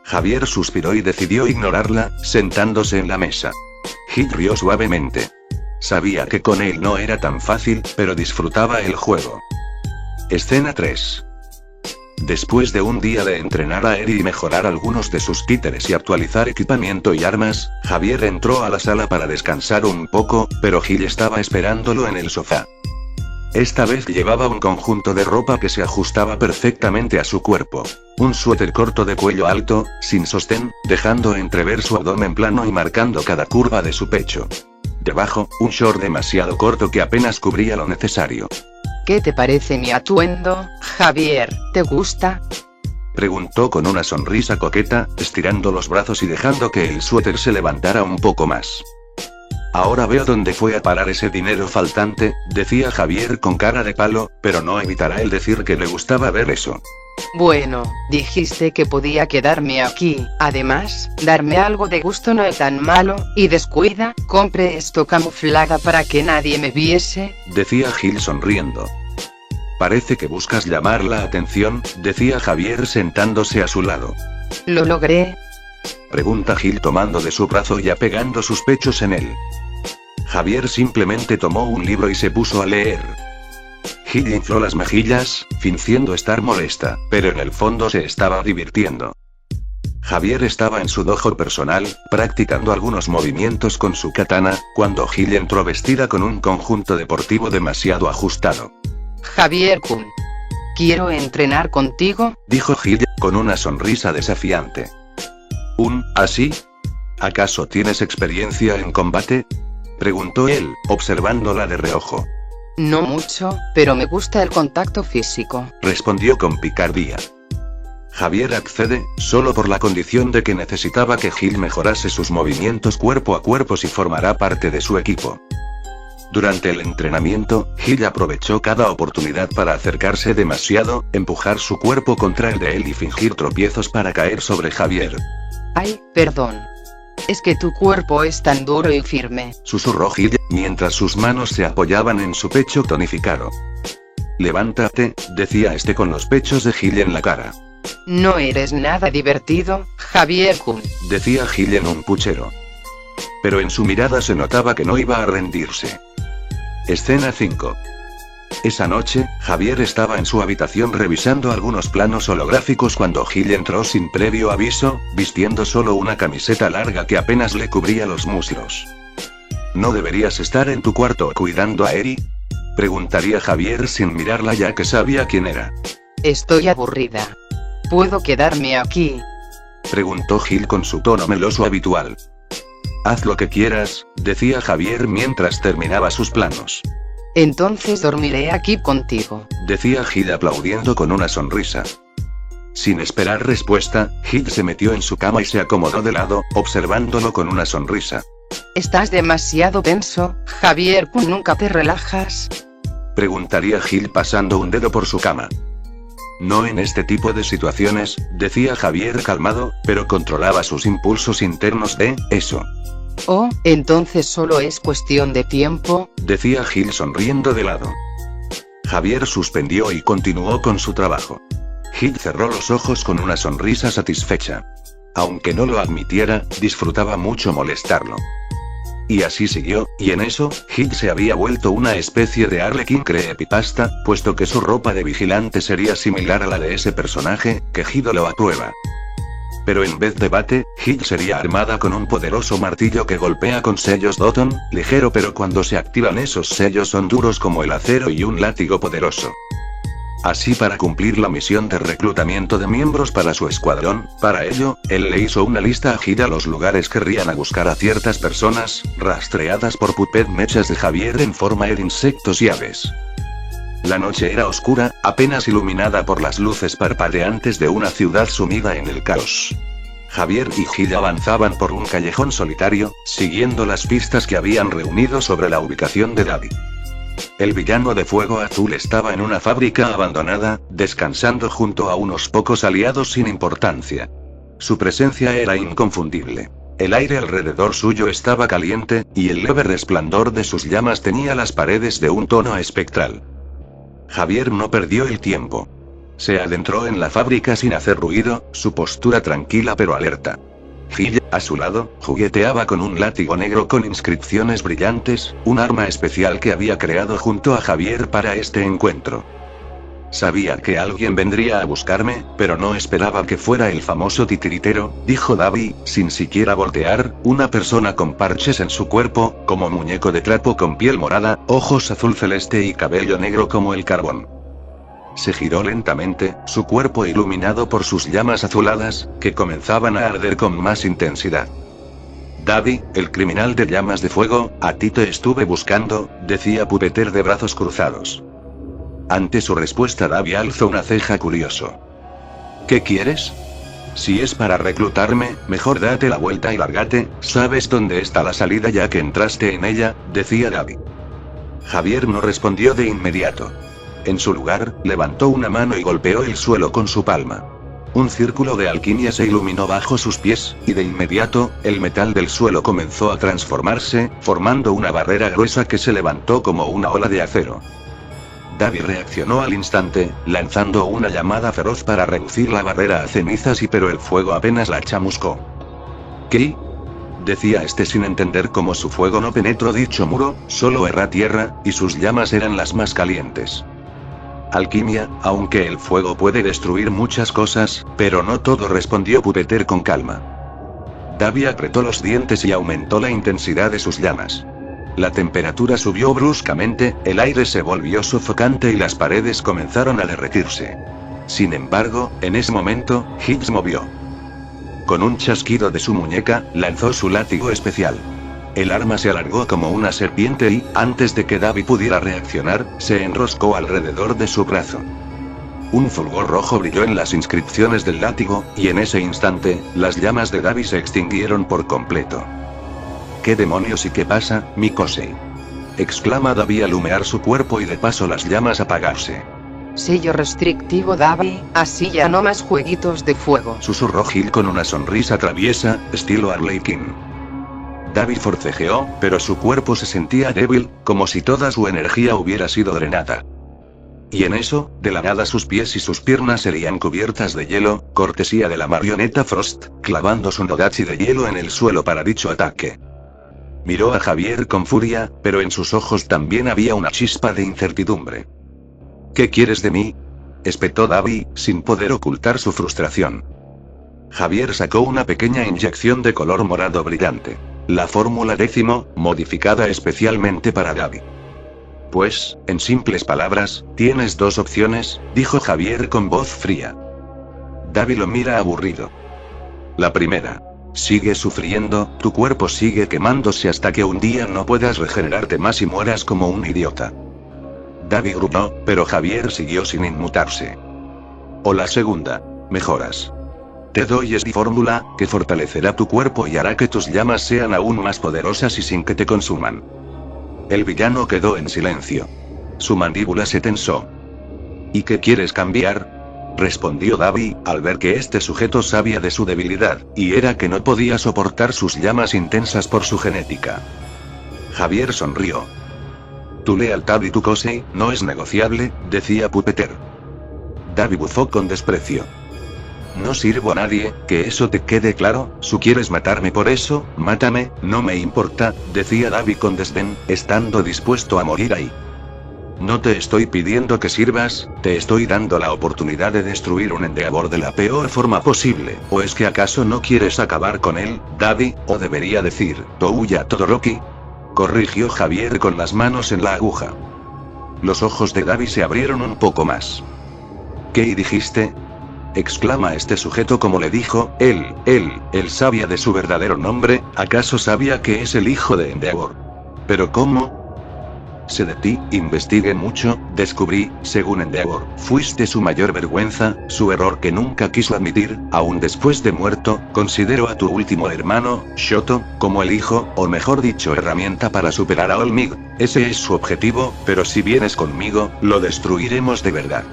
Javier suspiró y decidió ignorarla, sentándose en la mesa. Gil rió suavemente. Sabía que con él no era tan fácil, pero disfrutaba el juego. Escena 3. Después de un día de entrenar a Eri y mejorar algunos de sus títeres y actualizar equipamiento y armas, Javier entró a la sala para descansar un poco, pero Gil estaba esperándolo en el sofá. Esta vez llevaba un conjunto de ropa que se ajustaba perfectamente a su cuerpo. Un suéter corto de cuello alto, sin sostén, dejando entrever su abdomen plano y marcando cada curva de su pecho. Debajo, un short demasiado corto que apenas cubría lo necesario. ¿Qué te parece mi atuendo, Javier? ¿Te gusta?, preguntó con una sonrisa coqueta, estirando los brazos y dejando que el suéter se levantara un poco más. Ahora veo dónde fue a parar ese dinero faltante, decía Javier con cara de palo, pero no evitará el decir que le gustaba ver eso. Bueno, dijiste que podía quedarme aquí, además, darme algo de gusto no es tan malo, y descuida, compre esto camuflada para que nadie me viese, decía Gil sonriendo. Parece que buscas llamar la atención, decía Javier sentándose a su lado. ¿Lo logré? Pregunta Gil tomando de su brazo y apegando sus pechos en él. Javier simplemente tomó un libro y se puso a leer. Gil infló las mejillas, fingiendo estar molesta, pero en el fondo se estaba divirtiendo. Javier estaba en su dojo personal, practicando algunos movimientos con su katana, cuando Gil entró vestida con un conjunto deportivo demasiado ajustado. Javier-kun, quiero entrenar contigo, dijo Gil, con una sonrisa desafiante. ¿Así? ¿Acaso tienes experiencia en combate? Preguntó él, observándola de reojo. No mucho, pero me gusta el contacto físico, respondió con picardía. Javier accede, solo por la condición de que necesitaba que Gil mejorase sus movimientos cuerpo a cuerpo si formará parte de su equipo. Durante el entrenamiento, Gil aprovechó cada oportunidad para acercarse demasiado, empujar su cuerpo contra el de él y fingir tropiezos para caer sobre Javier. Ay, perdón. Es que tu cuerpo es tan duro y firme, susurró Gil, mientras sus manos se apoyaban en su pecho tonificado. Levántate, decía este con los pechos de Gil en la cara. No eres nada divertido, Javier-kun, decía Gil en un puchero. Pero en su mirada se notaba que no iba a rendirse. Escena 5. Esa noche, Javier estaba en su habitación revisando algunos planos holográficos cuando Gil entró sin previo aviso, vistiendo solo una camiseta larga que apenas le cubría los muslos. ¿No deberías estar en tu cuarto cuidando a Eri? Preguntaría Javier sin mirarla ya que sabía quién era. Estoy aburrida. ¿Puedo quedarme aquí? Preguntó Gil con su tono meloso habitual. Haz lo que quieras, decía Javier mientras terminaba sus planos. Entonces dormiré aquí contigo, decía Gil aplaudiendo con una sonrisa. Sin esperar respuesta, Gil se metió en su cama y se acomodó de lado, observándolo con una sonrisa. ¿Estás demasiado tenso, Javier? ¿Nunca te relajas? Preguntaría Gil pasando un dedo por su cama. No en este tipo de situaciones, decía Javier calmado, pero controlaba sus impulsos internos de eso. Oh, entonces solo es cuestión de tiempo, decía Gil sonriendo de lado. Javier suspendió y continuó con su trabajo. Gil cerró los ojos con una sonrisa satisfecha. Aunque no lo admitiera, disfrutaba mucho molestarlo. Y así siguió, y en eso, Gil se había vuelto una especie de Arlequín creepypasta, puesto que su ropa de vigilante sería similar a la de ese personaje, que Gil lo aprueba. Pero en vez de bate, Gil sería armada con un poderoso martillo que golpea con sellos Doton, ligero pero cuando se activan esos sellos son duros como el acero y un látigo poderoso. Así para cumplir la misión de reclutamiento de miembros para su escuadrón, para ello, él le hizo una lista a Gil a los lugares que querrían a buscar a ciertas personas, rastreadas por Puppet Mechas de Javier en forma de insectos y aves. La noche era oscura, apenas iluminada por las luces parpadeantes de una ciudad sumida en el caos. Javier y Gil avanzaban por un callejón solitario, siguiendo las pistas que habían reunido sobre la ubicación de David. El villano de Fuego Azul estaba en una fábrica abandonada, descansando junto a unos pocos aliados sin importancia. Su presencia era inconfundible. El aire alrededor suyo estaba caliente, y el leve resplandor de sus llamas tenía las paredes de un tono espectral. Javier no perdió el tiempo. Se adentró en la fábrica sin hacer ruido, su postura tranquila pero alerta. Gil, a su lado, jugueteaba con un látigo negro con inscripciones brillantes, un arma especial que había creado junto a Javier para este encuentro. Sabía que alguien vendría a buscarme, pero no esperaba que fuera el famoso titiritero, dijo David, sin siquiera voltear, una persona con parches en su cuerpo, como muñeco de trapo con piel morada, ojos azul celeste y cabello negro como el carbón. Se giró lentamente, su cuerpo iluminado por sus llamas azuladas, que comenzaban a arder con más intensidad. David, el criminal de llamas de fuego, a ti te estuve buscando, decía Pupeter de brazos cruzados. Ante su respuesta David alzó una ceja curioso. ¿Qué quieres? Si es para reclutarme, mejor date la vuelta y lárgate, sabes dónde está la salida ya que entraste en ella, decía Davi. Javier no respondió de inmediato. En su lugar, levantó una mano y golpeó el suelo con su palma. Un círculo de alquimia se iluminó bajo sus pies, y de inmediato, el metal del suelo comenzó a transformarse, formando una barrera gruesa que se levantó como una ola de acero. Davi reaccionó al instante, lanzando una llamada feroz para reducir la barrera a cenizas pero el fuego apenas la chamuscó. ¿Qué? Decía este sin entender cómo su fuego no penetró dicho muro, solo erró tierra, y sus llamas eran las más calientes. Alquimia, aunque el fuego puede destruir muchas cosas, pero no todo, respondió Pupeter con calma. Davi apretó los dientes y aumentó la intensidad de sus llamas. La temperatura subió bruscamente, el aire se volvió sofocante y las paredes comenzaron a derretirse. Sin embargo, en ese momento, Higgs movió. Con un chasquido de su muñeca, lanzó su látigo especial. El arma se alargó como una serpiente y, antes de que Davi pudiera reaccionar, se enroscó alrededor de su brazo. Un fulgor rojo brilló en las inscripciones del látigo, y en ese instante, las llamas de Davi se extinguieron por completo. ¿Qué demonios y qué pasa, Mikosei? Exclama Davi al humear su cuerpo y de paso las llamas apagarse. Sello restrictivo Davi, así ya no más jueguitos de fuego. Susurró Gil con una sonrisa traviesa, estilo Arlequín. Davi forcejeó, pero su cuerpo se sentía débil, como si toda su energía hubiera sido drenada. Y en eso, de la nada sus pies y sus piernas serían cubiertas de hielo, cortesía de la marioneta Frost, clavando su nodachi de hielo en el suelo para dicho ataque. Miró a Javier con furia, pero en sus ojos también había una chispa de incertidumbre. ¿Qué quieres de mí?, espetó Davi, sin poder ocultar su frustración. Javier sacó una pequeña inyección de color morado brillante. La fórmula 10, modificada especialmente para Davi. Pues, en simples palabras, tienes dos opciones, dijo Javier con voz fría. Davi lo mira aburrido. La primera. Sigue sufriendo, tu cuerpo sigue quemándose hasta que un día no puedas regenerarte más y mueras como un idiota. Davi gruñó, pero Javier siguió sin inmutarse. O la segunda. Mejoras. Te doy esta fórmula, que fortalecerá tu cuerpo y hará que tus llamas sean aún más poderosas y sin que te consuman. El villano quedó en silencio. Su mandíbula se tensó. ¿Y qué quieres cambiar?, respondió Davi, al ver que este sujeto sabía de su debilidad, y era que no podía soportar sus llamas intensas por su genética. Javier sonrió. Tu lealtad y tu Kosei no es negociable, decía Pupeter. Davi bufó con desprecio. No sirvo a nadie, que eso te quede claro. Si quieres matarme por eso, mátame, no me importa, decía Davi con desdén, estando dispuesto a morir ahí. No te estoy pidiendo que sirvas, te estoy dando la oportunidad de destruir un Endeavor de la peor forma posible. ¿O es que acaso no quieres acabar con él, Davi? O debería decir, Touya Todoroki. Corrigió Javier con las manos en la aguja. Los ojos de Davi se abrieron un poco más. ¿Qué dijiste?, exclama este sujeto como le dijo, él sabía de su verdadero nombre, ¿acaso sabía que es el hijo de Endeavor? ¿Pero cómo? Sé de ti, investigué mucho, descubrí, según Endeavor, fuiste su mayor vergüenza, su error que nunca quiso admitir, aún después de muerto, considero a tu último hermano, Shoto, como el hijo, o mejor dicho herramienta para superar a Olmig, ese es su objetivo, pero si vienes conmigo, lo destruiremos de verdad.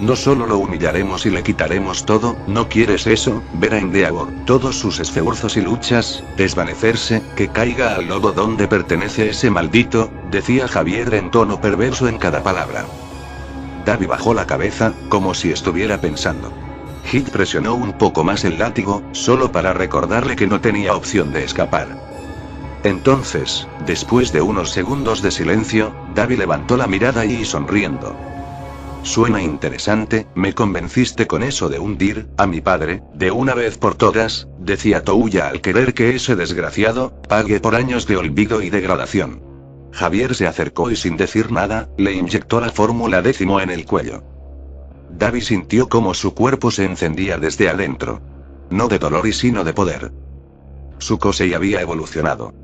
No solo lo humillaremos y le quitaremos todo, ¿no quieres eso? Ver a Endeavor, todos sus esfuerzos y luchas, desvanecerse, que caiga al lodo donde pertenece ese maldito, decía Javier en tono perverso en cada palabra. Davi bajó la cabeza, como si estuviera pensando. Hit presionó un poco más el látigo, solo para recordarle que no tenía opción de escapar. Entonces, después de unos segundos de silencio, Davi levantó la mirada y sonriendo. Suena interesante, me convenciste con eso de hundir a mi padre, de una vez por todas, decía Touya al querer que ese desgraciado pague por años de olvido y degradación. Javier se acercó y sin decir nada, le inyectó la fórmula 10 en el cuello. Davi sintió como su cuerpo se encendía desde adentro. No de dolor y sino de poder. Su Kosei había evolucionado.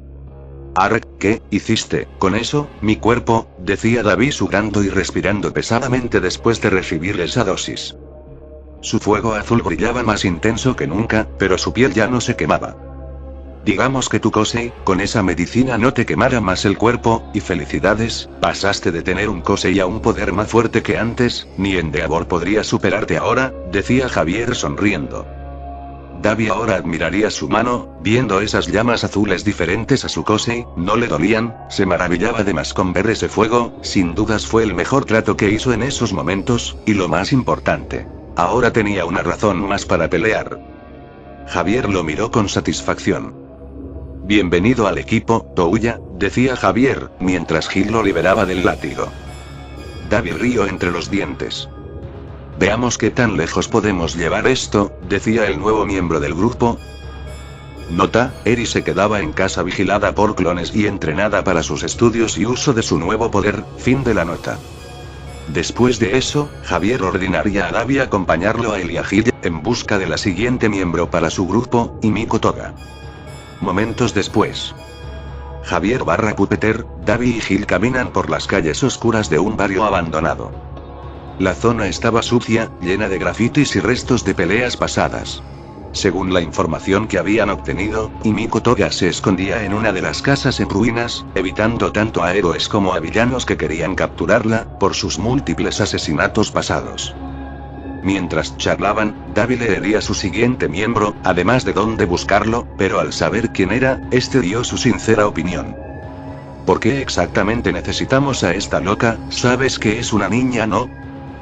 «Ark, ¿qué hiciste con eso, mi cuerpo?», decía Davi sudando y respirando pesadamente después de recibir esa dosis. Su fuego azul brillaba más intenso que nunca, pero su piel ya no se quemaba. Digamos que tu Kosei, con esa medicina no te quemara más el cuerpo, y felicidades, pasaste de tener un Kosei a un poder más fuerte que antes, ni Endeavor podría superarte ahora, decía Javier sonriendo. Davi ahora admiraría su mano, viendo esas llamas azules diferentes a su Kosei, no le dolían, se maravillaba de más con ver ese fuego, sin dudas fue el mejor trato que hizo en esos momentos, y lo más importante, ahora tenía una razón más para pelear. Javier lo miró con satisfacción. Bienvenido al equipo, Touya, decía Javier, mientras Gil lo liberaba del látigo. Davi rió entre los dientes. Veamos qué tan lejos podemos llevar esto, decía el nuevo miembro del grupo. Nota, Eri se quedaba en casa vigilada por clones y entrenada para sus estudios y uso de su nuevo poder, fin de la nota. Después de eso, Javier ordenaría a Davi acompañarlo a él y a Gil, en busca de la siguiente miembro para su grupo, y Miko Toga. Momentos después. Javier / Pupeter, Davi y Gil caminan por las calles oscuras de un barrio abandonado. La zona estaba sucia, llena de grafitis y restos de peleas pasadas. Según la información que habían obtenido, Miko Toga se escondía en una de las casas en ruinas, evitando tanto a héroes como a villanos que querían capturarla, por sus múltiples asesinatos pasados. Mientras charlaban, Davi leería su siguiente miembro, además de dónde buscarlo, pero al saber quién era, este dio su sincera opinión. ¿Por qué exactamente necesitamos a esta loca? ¿Sabes que es una niña, no?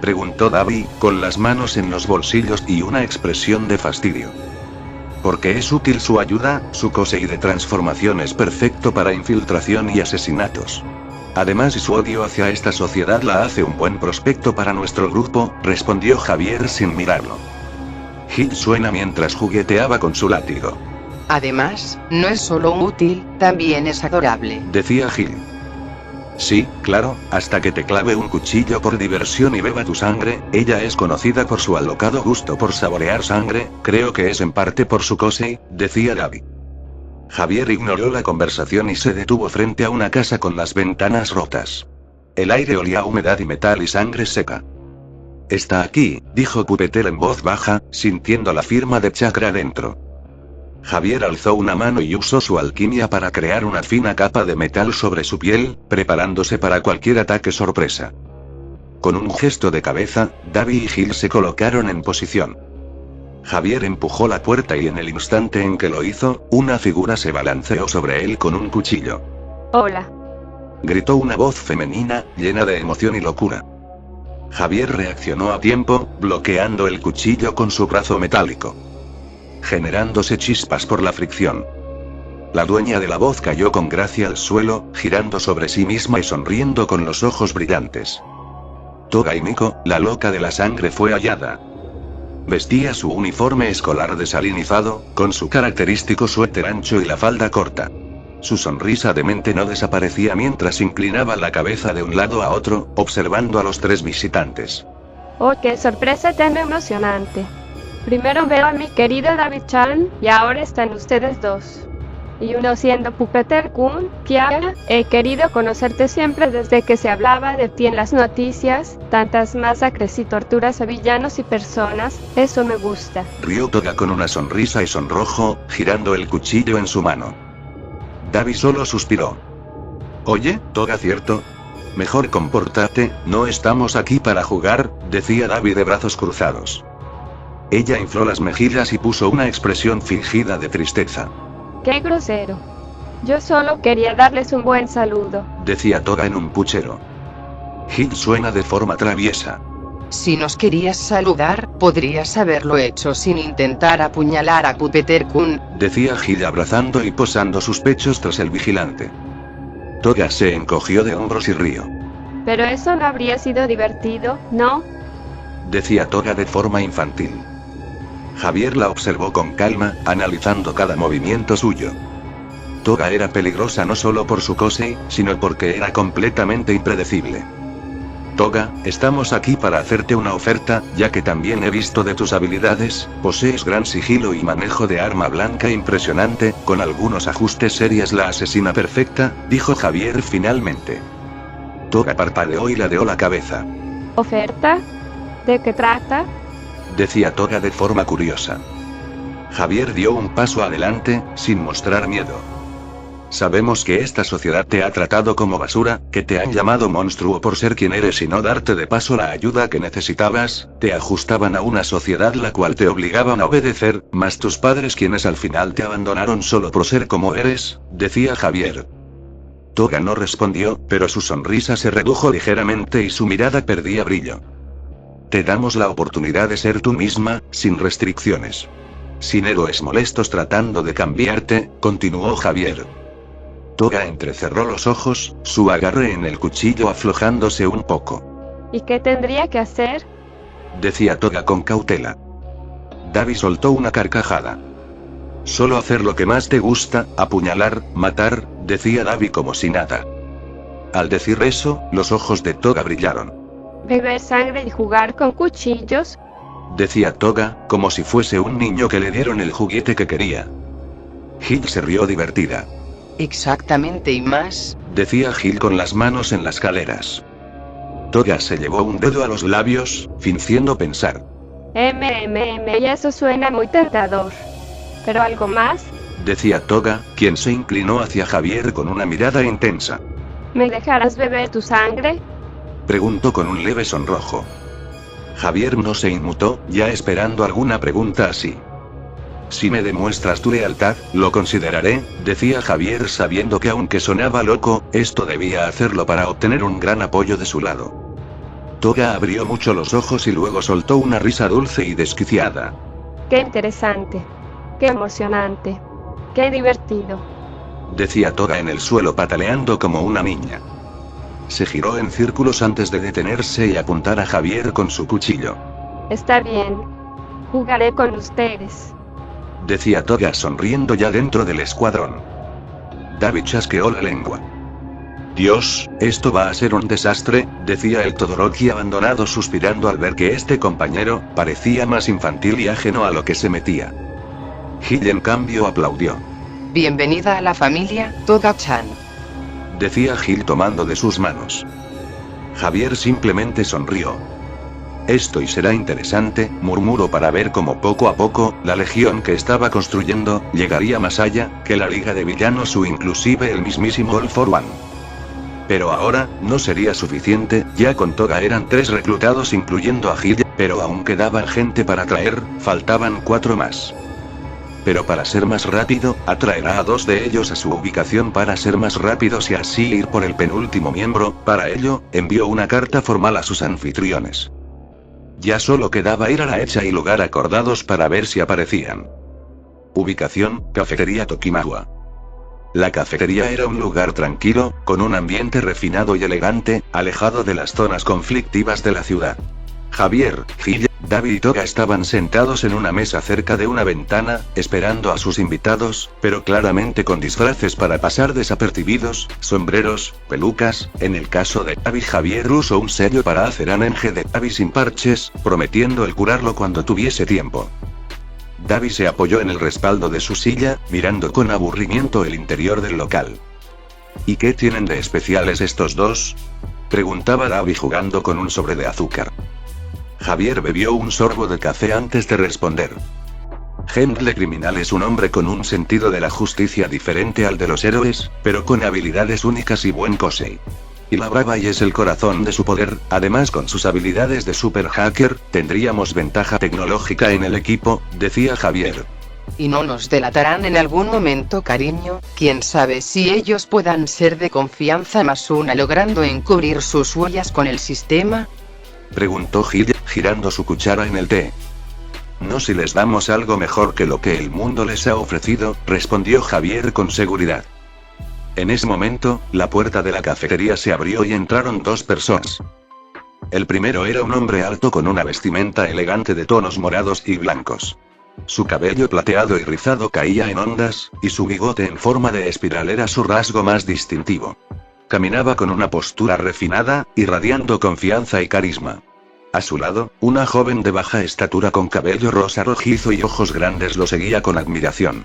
Preguntó Davi, con las manos en los bolsillos y una expresión de fastidio. Porque es útil su ayuda, su Kosei de transformación es perfecto para infiltración y asesinatos. Además su odio hacia esta sociedad la hace un buen prospecto para nuestro grupo, respondió Javier sin mirarlo. Gil suena mientras jugueteaba con su látigo. Además, no es solo útil, también es adorable, decía Gil. Sí, claro, hasta que te clave un cuchillo por diversión y beba tu sangre, ella es conocida por su alocado gusto por saborear sangre, creo que es en parte por su Kosei, decía Davi. Javier ignoró la conversación y se detuvo frente a una casa con las ventanas rotas. El aire olía a humedad y metal y sangre seca. Está aquí, dijo Pupeter en voz baja, sintiendo la firma de chakra dentro. Javier alzó una mano y usó su alquimia para crear una fina capa de metal sobre su piel, preparándose para cualquier ataque sorpresa. Con un gesto de cabeza, Davi y Gil se colocaron en posición. Javier empujó la puerta y en el instante en que lo hizo, una figura se balanceó sobre él con un cuchillo. Hola. Gritó una voz femenina, llena de emoción y locura. Javier reaccionó a tiempo, bloqueando el cuchillo con su brazo metálico, generándose chispas por la fricción. La dueña de la voz cayó con gracia al suelo, girando sobre sí misma y sonriendo con los ojos brillantes. Toga y Miko, la loca de la sangre, fue hallada. Vestía su uniforme escolar desalinizado, con su característico suéter ancho y la falda corta. Su sonrisa demente no desaparecía mientras inclinaba la cabeza de un lado a otro, observando a los tres visitantes. Oh, qué sorpresa tan emocionante. Primero veo a mi querido Davi-chan, y ahora están ustedes dos. Y uno siendo Pupeter-kun, Kiara, he querido conocerte siempre desde que se hablaba de ti en las noticias, tantas masacres y torturas a villanos y personas, eso me gusta. Rió Toga con una sonrisa y sonrojo, girando el cuchillo en su mano. Davi solo suspiró. Oye, Toga, ¿cierto? Mejor compórtate, no estamos aquí para jugar, decía Davi de brazos cruzados. Ella infló las mejillas y puso una expresión fingida de tristeza. ¡Qué grosero! Yo solo quería darles un buen saludo, decía Toga en un puchero. Gil suena de forma traviesa. Si nos querías saludar, podrías haberlo hecho sin intentar apuñalar a Pupeter-kun, decía Gil abrazando y posando sus pechos tras el vigilante. Toga se encogió de hombros y rió. Pero eso no habría sido divertido, ¿no? Decía Toga de forma infantil. Javier la observó con calma, analizando cada movimiento suyo. Toga era peligrosa no solo por su Kosei, sino porque era completamente impredecible. Toga, estamos aquí para hacerte una oferta, ya que también he visto de tus habilidades, posees gran sigilo y manejo de arma blanca impresionante, con algunos ajustes serías la asesina perfecta, dijo Javier finalmente. Toga parpadeó y ladeó la cabeza. ¿Oferta? ¿De qué trata? decía Toga de forma curiosa. Javier dio un paso adelante, sin mostrar miedo. Sabemos que esta sociedad te ha tratado como basura, que te han llamado monstruo por ser quien eres y no darte de paso la ayuda que necesitabas, te ajustaban a una sociedad la cual te obligaban a obedecer, más tus padres quienes al final te abandonaron solo por ser como eres, decía Javier. Toga no respondió, pero su sonrisa se redujo ligeramente y su mirada perdía brillo. Te damos la oportunidad de ser tú misma, sin restricciones. Sin héroes molestos tratando de cambiarte, continuó Javier. Toga entrecerró los ojos, su agarre en el cuchillo aflojándose un poco. ¿Y qué tendría que hacer? Decía Toga con cautela. Davi soltó una carcajada. Solo hacer lo que más te gusta, apuñalar, matar, decía Davi como si nada. Al decir eso, los ojos de Toga brillaron. ¿Beber sangre y jugar con cuchillos? Decía Toga, como si fuese un niño que le dieron el juguete que quería. Gil se rió divertida. Exactamente y más, Decía Gil con las manos en las caderas. Toga se llevó un dedo a los labios, fingiendo pensar. Y eso suena muy tentador. ¿Pero algo más? Decía Toga, quien se inclinó hacia Javier con una mirada intensa. ¿Me dejarás beber tu sangre? Preguntó con un leve sonrojo. Javier no se inmutó, ya esperando alguna pregunta así. Si me demuestras tu lealtad, lo consideraré, decía Javier sabiendo que aunque sonaba loco, esto debía hacerlo para obtener un gran apoyo de su lado. Toga abrió mucho los ojos y luego soltó una risa dulce y desquiciada. Qué interesante. Qué emocionante. Qué divertido. Decía Toga en el suelo pataleando como una niña. Se giró en círculos antes de detenerse y apuntar a Javier con su cuchillo. Está bien. Jugaré con ustedes. Decía Toga sonriendo ya dentro del escuadrón. Davi chasqueó la lengua. Dios, esto va a ser un desastre, decía el Todoroki abandonado suspirando al ver que este compañero parecía más infantil y ajeno a lo que se metía. Gil en cambio aplaudió. bienvenida a la familia, Toga-chan. Decía Gil tomando de sus manos. Javier simplemente sonrió. Esto y será interesante, murmuró para ver cómo poco a poco, la legión que estaba construyendo, llegaría más allá, que la liga de villanos o inclusive el mismísimo All for One. Pero ahora, no sería suficiente, ya con Toga eran 3 reclutados incluyendo a Gil, pero aún quedaba gente para traer, faltaban 4 más. Pero para ser más rápido, atraerá a 2 de ellos a su ubicación para ser más rápidos y así ir por el penúltimo miembro, para ello, envió una carta formal a sus anfitriones. Ya solo quedaba ir a la hecha y lugar acordados para ver si aparecían. Ubicación, Cafetería Tokimawa. La cafetería era un lugar tranquilo, con un ambiente refinado y elegante, alejado de las zonas conflictivas de la ciudad. Javier, Gil, Davi y Toga estaban sentados en una mesa cerca de una ventana, esperando a sus invitados, pero claramente con disfraces para pasar desapercibidos, sombreros, pelucas. En el caso de Davi, Javier usó un sello para hacer anenge de Davi sin parches, prometiendo el curarlo cuando tuviese tiempo. Davi se apoyó en el respaldo de su silla, mirando con aburrimiento el interior del local. ¿Y qué tienen de especiales estos dos?, preguntaba Davi jugando con un sobre de azúcar. Javier bebió un sorbo de café antes de responder. Henry Criminal es un hombre con un sentido de la justicia diferente al de los héroes, pero con habilidades únicas y buen cosei. Y la brava y es el corazón de su poder, además con sus habilidades de super hacker, tendríamos ventaja tecnológica en el equipo, decía Javier. ¿Y no nos delatarán en algún momento, cariño? Quién sabe si ellos puedan ser de confianza más una logrando encubrir sus huellas con el sistema. Preguntó Gil, girando su cuchara en el té. No si les damos algo mejor que lo que el mundo les ha ofrecido, respondió Javier con seguridad. En ese momento, la puerta de la cafetería se abrió y entraron 2 personas. El primero era un hombre alto con una vestimenta elegante de tonos morados y blancos. Su cabello plateado y rizado caía en ondas, y su bigote en forma de espiral era su rasgo más distintivo. Caminaba con una postura refinada, irradiando confianza y carisma. A su lado, una joven de baja estatura con cabello rosa rojizo y ojos grandes lo seguía con admiración.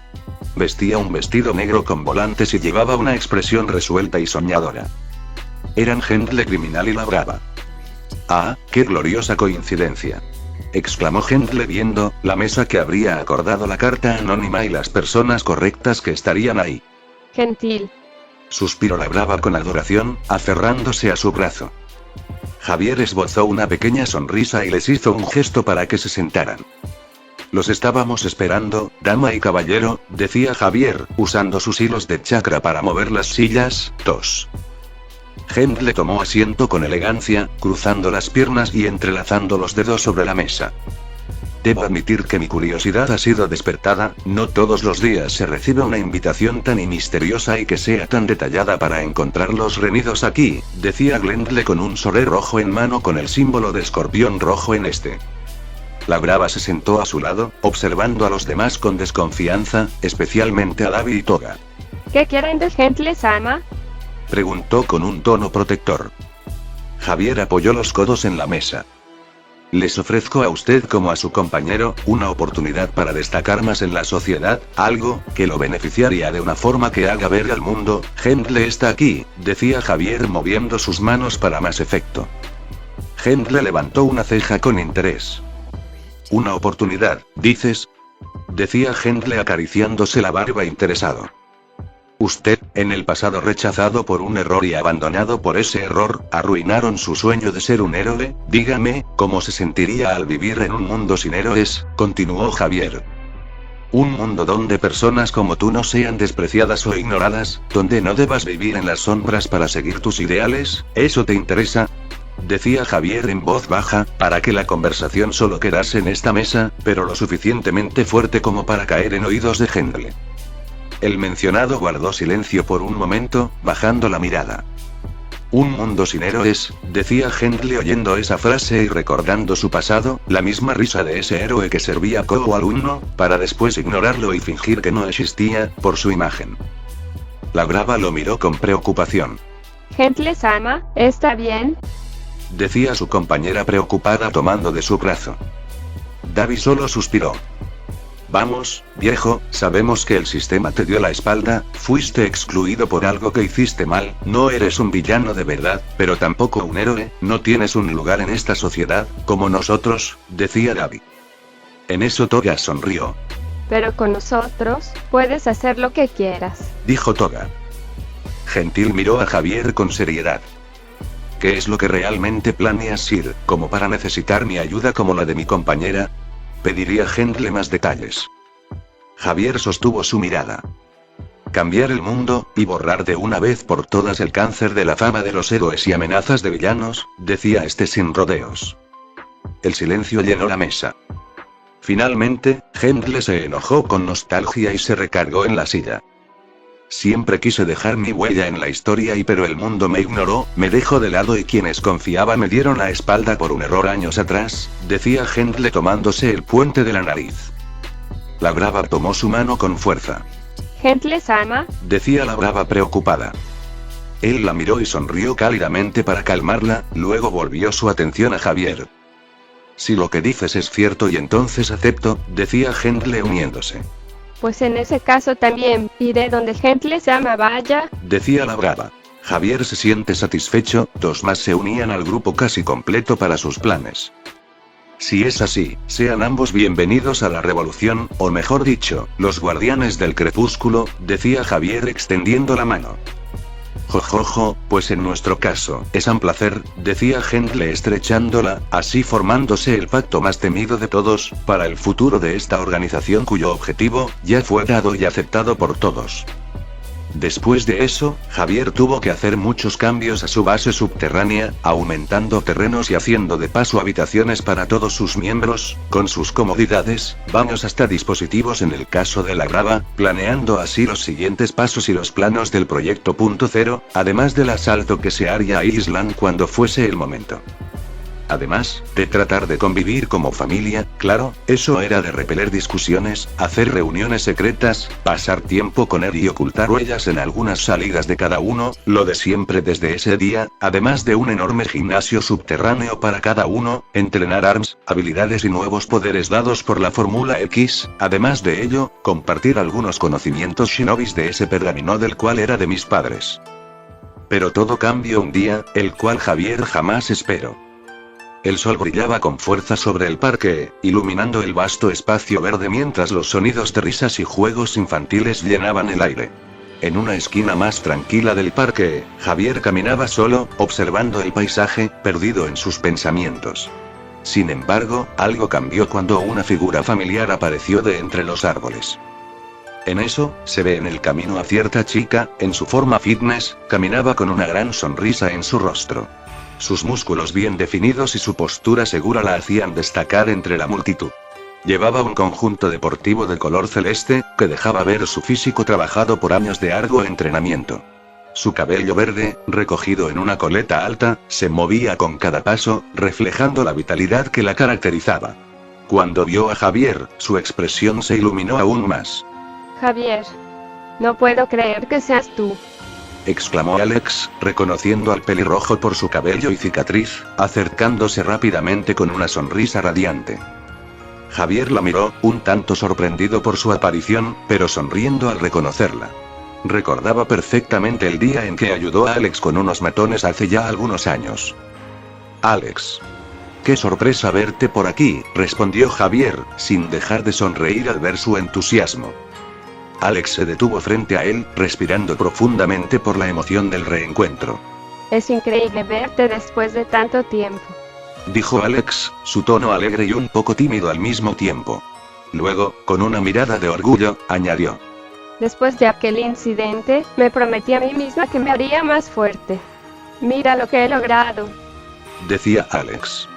Vestía un vestido negro con volantes y llevaba una expresión resuelta y soñadora. Eran Henry Criminal y la Brava. Ah, qué gloriosa coincidencia. exclamó Hendle viendo la mesa que habría acordado la carta anónima y las personas correctas que estarían ahí. Gentil. Suspiró la Brava con adoración, aferrándose a su brazo. Javier esbozó una pequeña sonrisa y les hizo un gesto para que se sentaran. Los estábamos esperando, dama y caballero, decía Javier, usando sus hilos de chakra para mover las sillas. Hendle tomó asiento con elegancia, cruzando las piernas y entrelazando los dedos sobre la mesa. Debo admitir que mi curiosidad ha sido despertada, no todos los días se recibe una invitación tan misteriosa y que sea tan detallada para encontrar los reunidos aquí, decía Glendle con un soré rojo en mano con el símbolo de escorpión rojo en este. La Brava se sentó a su lado, observando a los demás con desconfianza, especialmente a David y Toga. ¿Qué quieren de Hendle-sama? Preguntó con un tono protector. Javier apoyó los codos en la mesa. Les ofrezco a usted como a su compañero, una oportunidad para destacar más en la sociedad, algo que lo beneficiaría de una forma que haga ver al mundo. Hendle está aquí, decía Javier moviendo sus manos para más efecto. Hendle levantó una ceja con interés. Una oportunidad, ¿dices? Decía Hendle acariciándose la barba interesado. Usted, en el pasado rechazado por un error y abandonado por ese error, arruinaron su sueño de ser un héroe. Dígame, ¿cómo se sentiría al vivir en un mundo sin héroes? Continuó Javier. Un mundo donde personas como tú no sean despreciadas o ignoradas, donde no debas vivir en las sombras para seguir tus ideales. ¿Eso te interesa? Decía Javier en voz baja, para que la conversación solo quedase en esta mesa, pero lo suficientemente fuerte como para caer en oídos de Hendle. El mencionado guardó silencio por un momento, bajando la mirada. Un mundo sin héroes, decía Hendle oyendo esa frase y recordando su pasado, la misma risa de ese héroe que servía como alumno, para después ignorarlo y fingir que no existía, por su imagen. La Brava lo miró con preocupación. Hendle-sama, ¿está bien? Decía su compañera preocupada tomando de su brazo. David solo suspiró. Vamos, viejo, sabemos que el sistema te dio la espalda, fuiste excluido por algo que hiciste mal, no eres un villano de verdad, pero tampoco un héroe, no tienes un lugar en esta sociedad, como nosotros, decía David. En eso Toga sonrió. Pero con nosotros, puedes hacer lo que quieras, dijo Toga. Gentil miró a Javier con seriedad. ¿Qué es lo que realmente planeas, Sir, como para necesitar mi ayuda como la de mi compañera? Pediría Hendle más detalles. Javier sostuvo su mirada. Cambiar el mundo, y borrar de una vez por todas el cáncer de la fama de los héroes y amenazas de villanos, decía este sin rodeos. El silencio llenó la mesa. Finalmente, Hendle se enojó con nostalgia y se recargó en la silla. Siempre quise dejar mi huella en la historia pero el mundo me ignoró, me dejó de lado y quienes confiaba me dieron la espalda por un error años atrás, decía Hendle tomándose el puente de la nariz. La Brava tomó su mano con fuerza. Hendle-sama, decía la Brava preocupada. Él la miró y sonrió cálidamente para calmarla, luego volvió su atención a Javier. Si lo que dices es cierto y entonces acepto, decía Hendle uniéndose. Pues en ese caso también, iré donde Hendle-sama vaya, decía la Brava. Javier se siente satisfecho, dos más se unían al grupo casi completo para sus planes. Si es así, sean ambos bienvenidos a la revolución, o mejor dicho, los guardianes del crepúsculo, decía Javier extendiendo la mano. Jojojo, pues en nuestro caso, es un placer, decía Hendle estrechándola, así formándose el pacto más temido de todos, para el futuro de esta organización cuyo objetivo, ya fue dado y aceptado por todos. Después de eso, Javier tuvo que hacer muchos cambios a su base subterránea, aumentando terrenos y haciendo de paso habitaciones para todos sus miembros, con sus comodidades, baños hasta dispositivos en el caso de la Brava, planeando así los siguientes pasos y los planos del proyecto Punto Cero, además del asalto que se haría a Island cuando fuese el momento. Además, de tratar de convivir como familia, claro, eso era de repeler discusiones, hacer reuniones secretas, pasar tiempo con él y ocultar huellas en algunas salidas de cada uno, lo de siempre desde ese día, además de un enorme gimnasio subterráneo para cada uno, entrenar arms, habilidades y nuevos poderes dados por la Fórmula X, además de ello, compartir algunos conocimientos shinobis de ese pergamino del cual era de mis padres. Pero todo cambió un día, el cual Javier jamás esperó. El sol brillaba con fuerza sobre el parque, iluminando el vasto espacio verde mientras los sonidos de risas y juegos infantiles llenaban el aire. En una esquina más tranquila del parque, Javier caminaba solo, observando el paisaje, perdido en sus pensamientos. Sin embargo, algo cambió cuando una figura familiar apareció de entre los árboles. En eso, se ve en el camino a cierta chica, en su forma fitness, caminaba con una gran sonrisa en su rostro. Sus músculos bien definidos y su postura segura la hacían destacar entre la multitud. Llevaba un conjunto deportivo de color celeste, que dejaba ver su físico trabajado por años de arduo entrenamiento. Su cabello verde, recogido en una coleta alta, se movía con cada paso, reflejando la vitalidad que la caracterizaba. Cuando vio a Javier, su expresión se iluminó aún más. Javier, no puedo creer que seas tú. Exclamó Alex, reconociendo al pelirrojo por su cabello y cicatriz, acercándose rápidamente con una sonrisa radiante. Javier la miró, un tanto sorprendido por su aparición, pero sonriendo al reconocerla. Recordaba perfectamente el día en que ayudó a Alex con unos matones hace ya algunos años. Alex. ¡Qué sorpresa verte por aquí!, respondió Javier, sin dejar de sonreír al ver su entusiasmo. Alex se detuvo frente a él, respirando profundamente por la emoción del reencuentro. Es increíble verte después de tanto tiempo. Dijo Alex, su tono alegre y un poco tímido al mismo tiempo. Luego, con una mirada de orgullo, añadió. Después de aquel incidente, me prometí a mí misma que me haría más fuerte. Mira lo que he logrado. Decía Alex.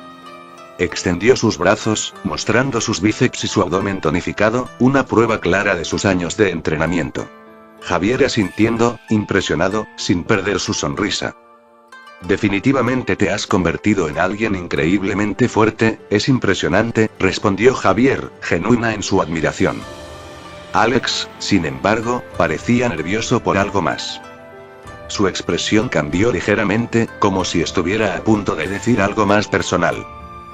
Extendió sus brazos, mostrando sus bíceps y su abdomen tonificado, una prueba clara de sus años de entrenamiento. Javier asintiendo, impresionado, sin perder su sonrisa. Definitivamente te has convertido en alguien increíblemente fuerte, es impresionante, respondió Javier, genuina en su admiración. Alex, sin embargo, parecía nervioso por algo más. Su expresión cambió ligeramente, como si estuviera a punto de decir algo más personal.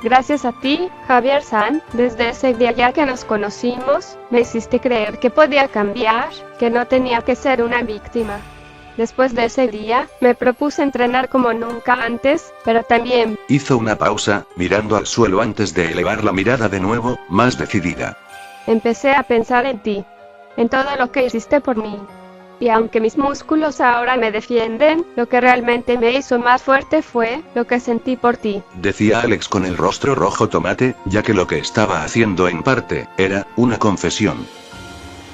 Gracias a ti, Javier San, desde ese día ya que nos conocimos, me hiciste creer que podía cambiar, que no tenía que ser una víctima. Después de ese día, me propuse entrenar como nunca antes, pero también... Hizo una pausa, mirando al suelo antes de elevar la mirada de nuevo, más decidida. Empecé a pensar en ti, en todo lo que hiciste por mí. Y aunque mis músculos ahora me defienden, lo que realmente me hizo más fuerte fue lo que sentí por ti. Decía Alex con el rostro rojo tomate, ya que lo que estaba haciendo en parte, era una confesión.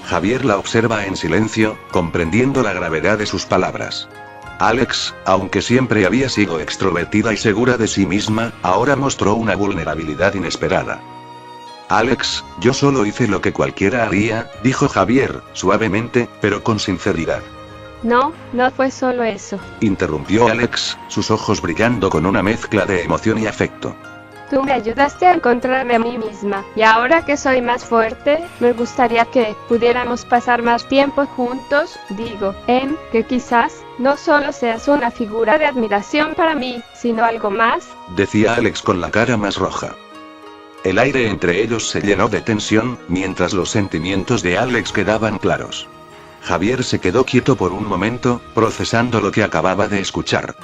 Javier la observa en silencio, comprendiendo la gravedad de sus palabras. Alex, aunque siempre había sido extrovertida y segura de sí misma, ahora mostró una vulnerabilidad inesperada. Alex, yo solo hice lo que cualquiera haría, dijo Javier, suavemente, pero con sinceridad. No, no fue solo eso. Interrumpió Alex, sus ojos brillando con una mezcla de emoción y afecto. Tú me ayudaste a encontrarme a mí misma, y ahora que soy más fuerte, me gustaría que pudiéramos pasar más tiempo juntos, que quizás, no solo seas una figura de admiración para mí, sino algo más. Decía Alex con la cara más roja. El aire entre ellos se llenó de tensión, mientras los sentimientos de Alex quedaban claros. Javier se quedó quieto por un momento, procesando lo que acababa de escuchar.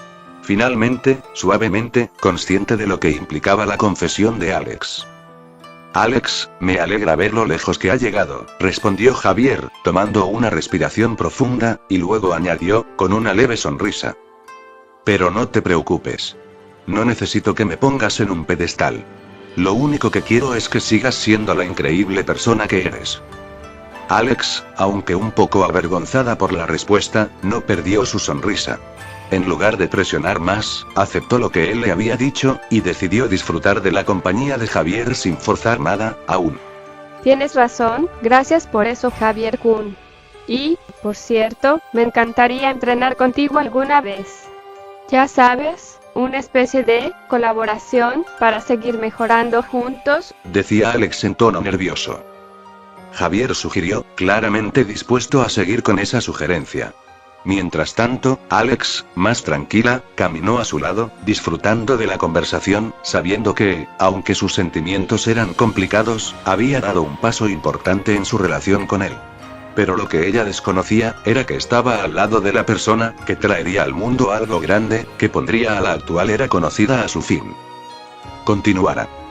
Finalmente, suavemente, consciente de lo que implicaba la confesión de Alex. Alex, me alegra ver lo lejos que ha llegado, respondió Javier, tomando una respiración profunda, y luego añadió, con una leve sonrisa. Pero no te preocupes. No necesito que me pongas en un pedestal. Lo único que quiero es que sigas siendo la increíble persona que eres. Alex, aunque un poco avergonzada por la respuesta, no perdió su sonrisa. En lugar de presionar más, aceptó lo que él le había dicho, y decidió disfrutar de la compañía de Javier sin forzar nada, aún. Tienes razón, gracias por eso, Javier Kun. Y, por cierto, me encantaría entrenar contigo alguna vez. Ya sabes, una especie de colaboración para seguir mejorando juntos, decía Alex en tono nervioso. Javier sugirió, claramente dispuesto a seguir con esa sugerencia. Mientras tanto, Alex, más tranquila, caminó a su lado, disfrutando de la conversación, sabiendo que, aunque sus sentimientos eran complicados, había dado un paso importante en su relación con él. Pero lo que ella desconocía, era que estaba al lado de la persona, que traería al mundo algo grande, que pondría a la actual era conocida a su fin. Continuará.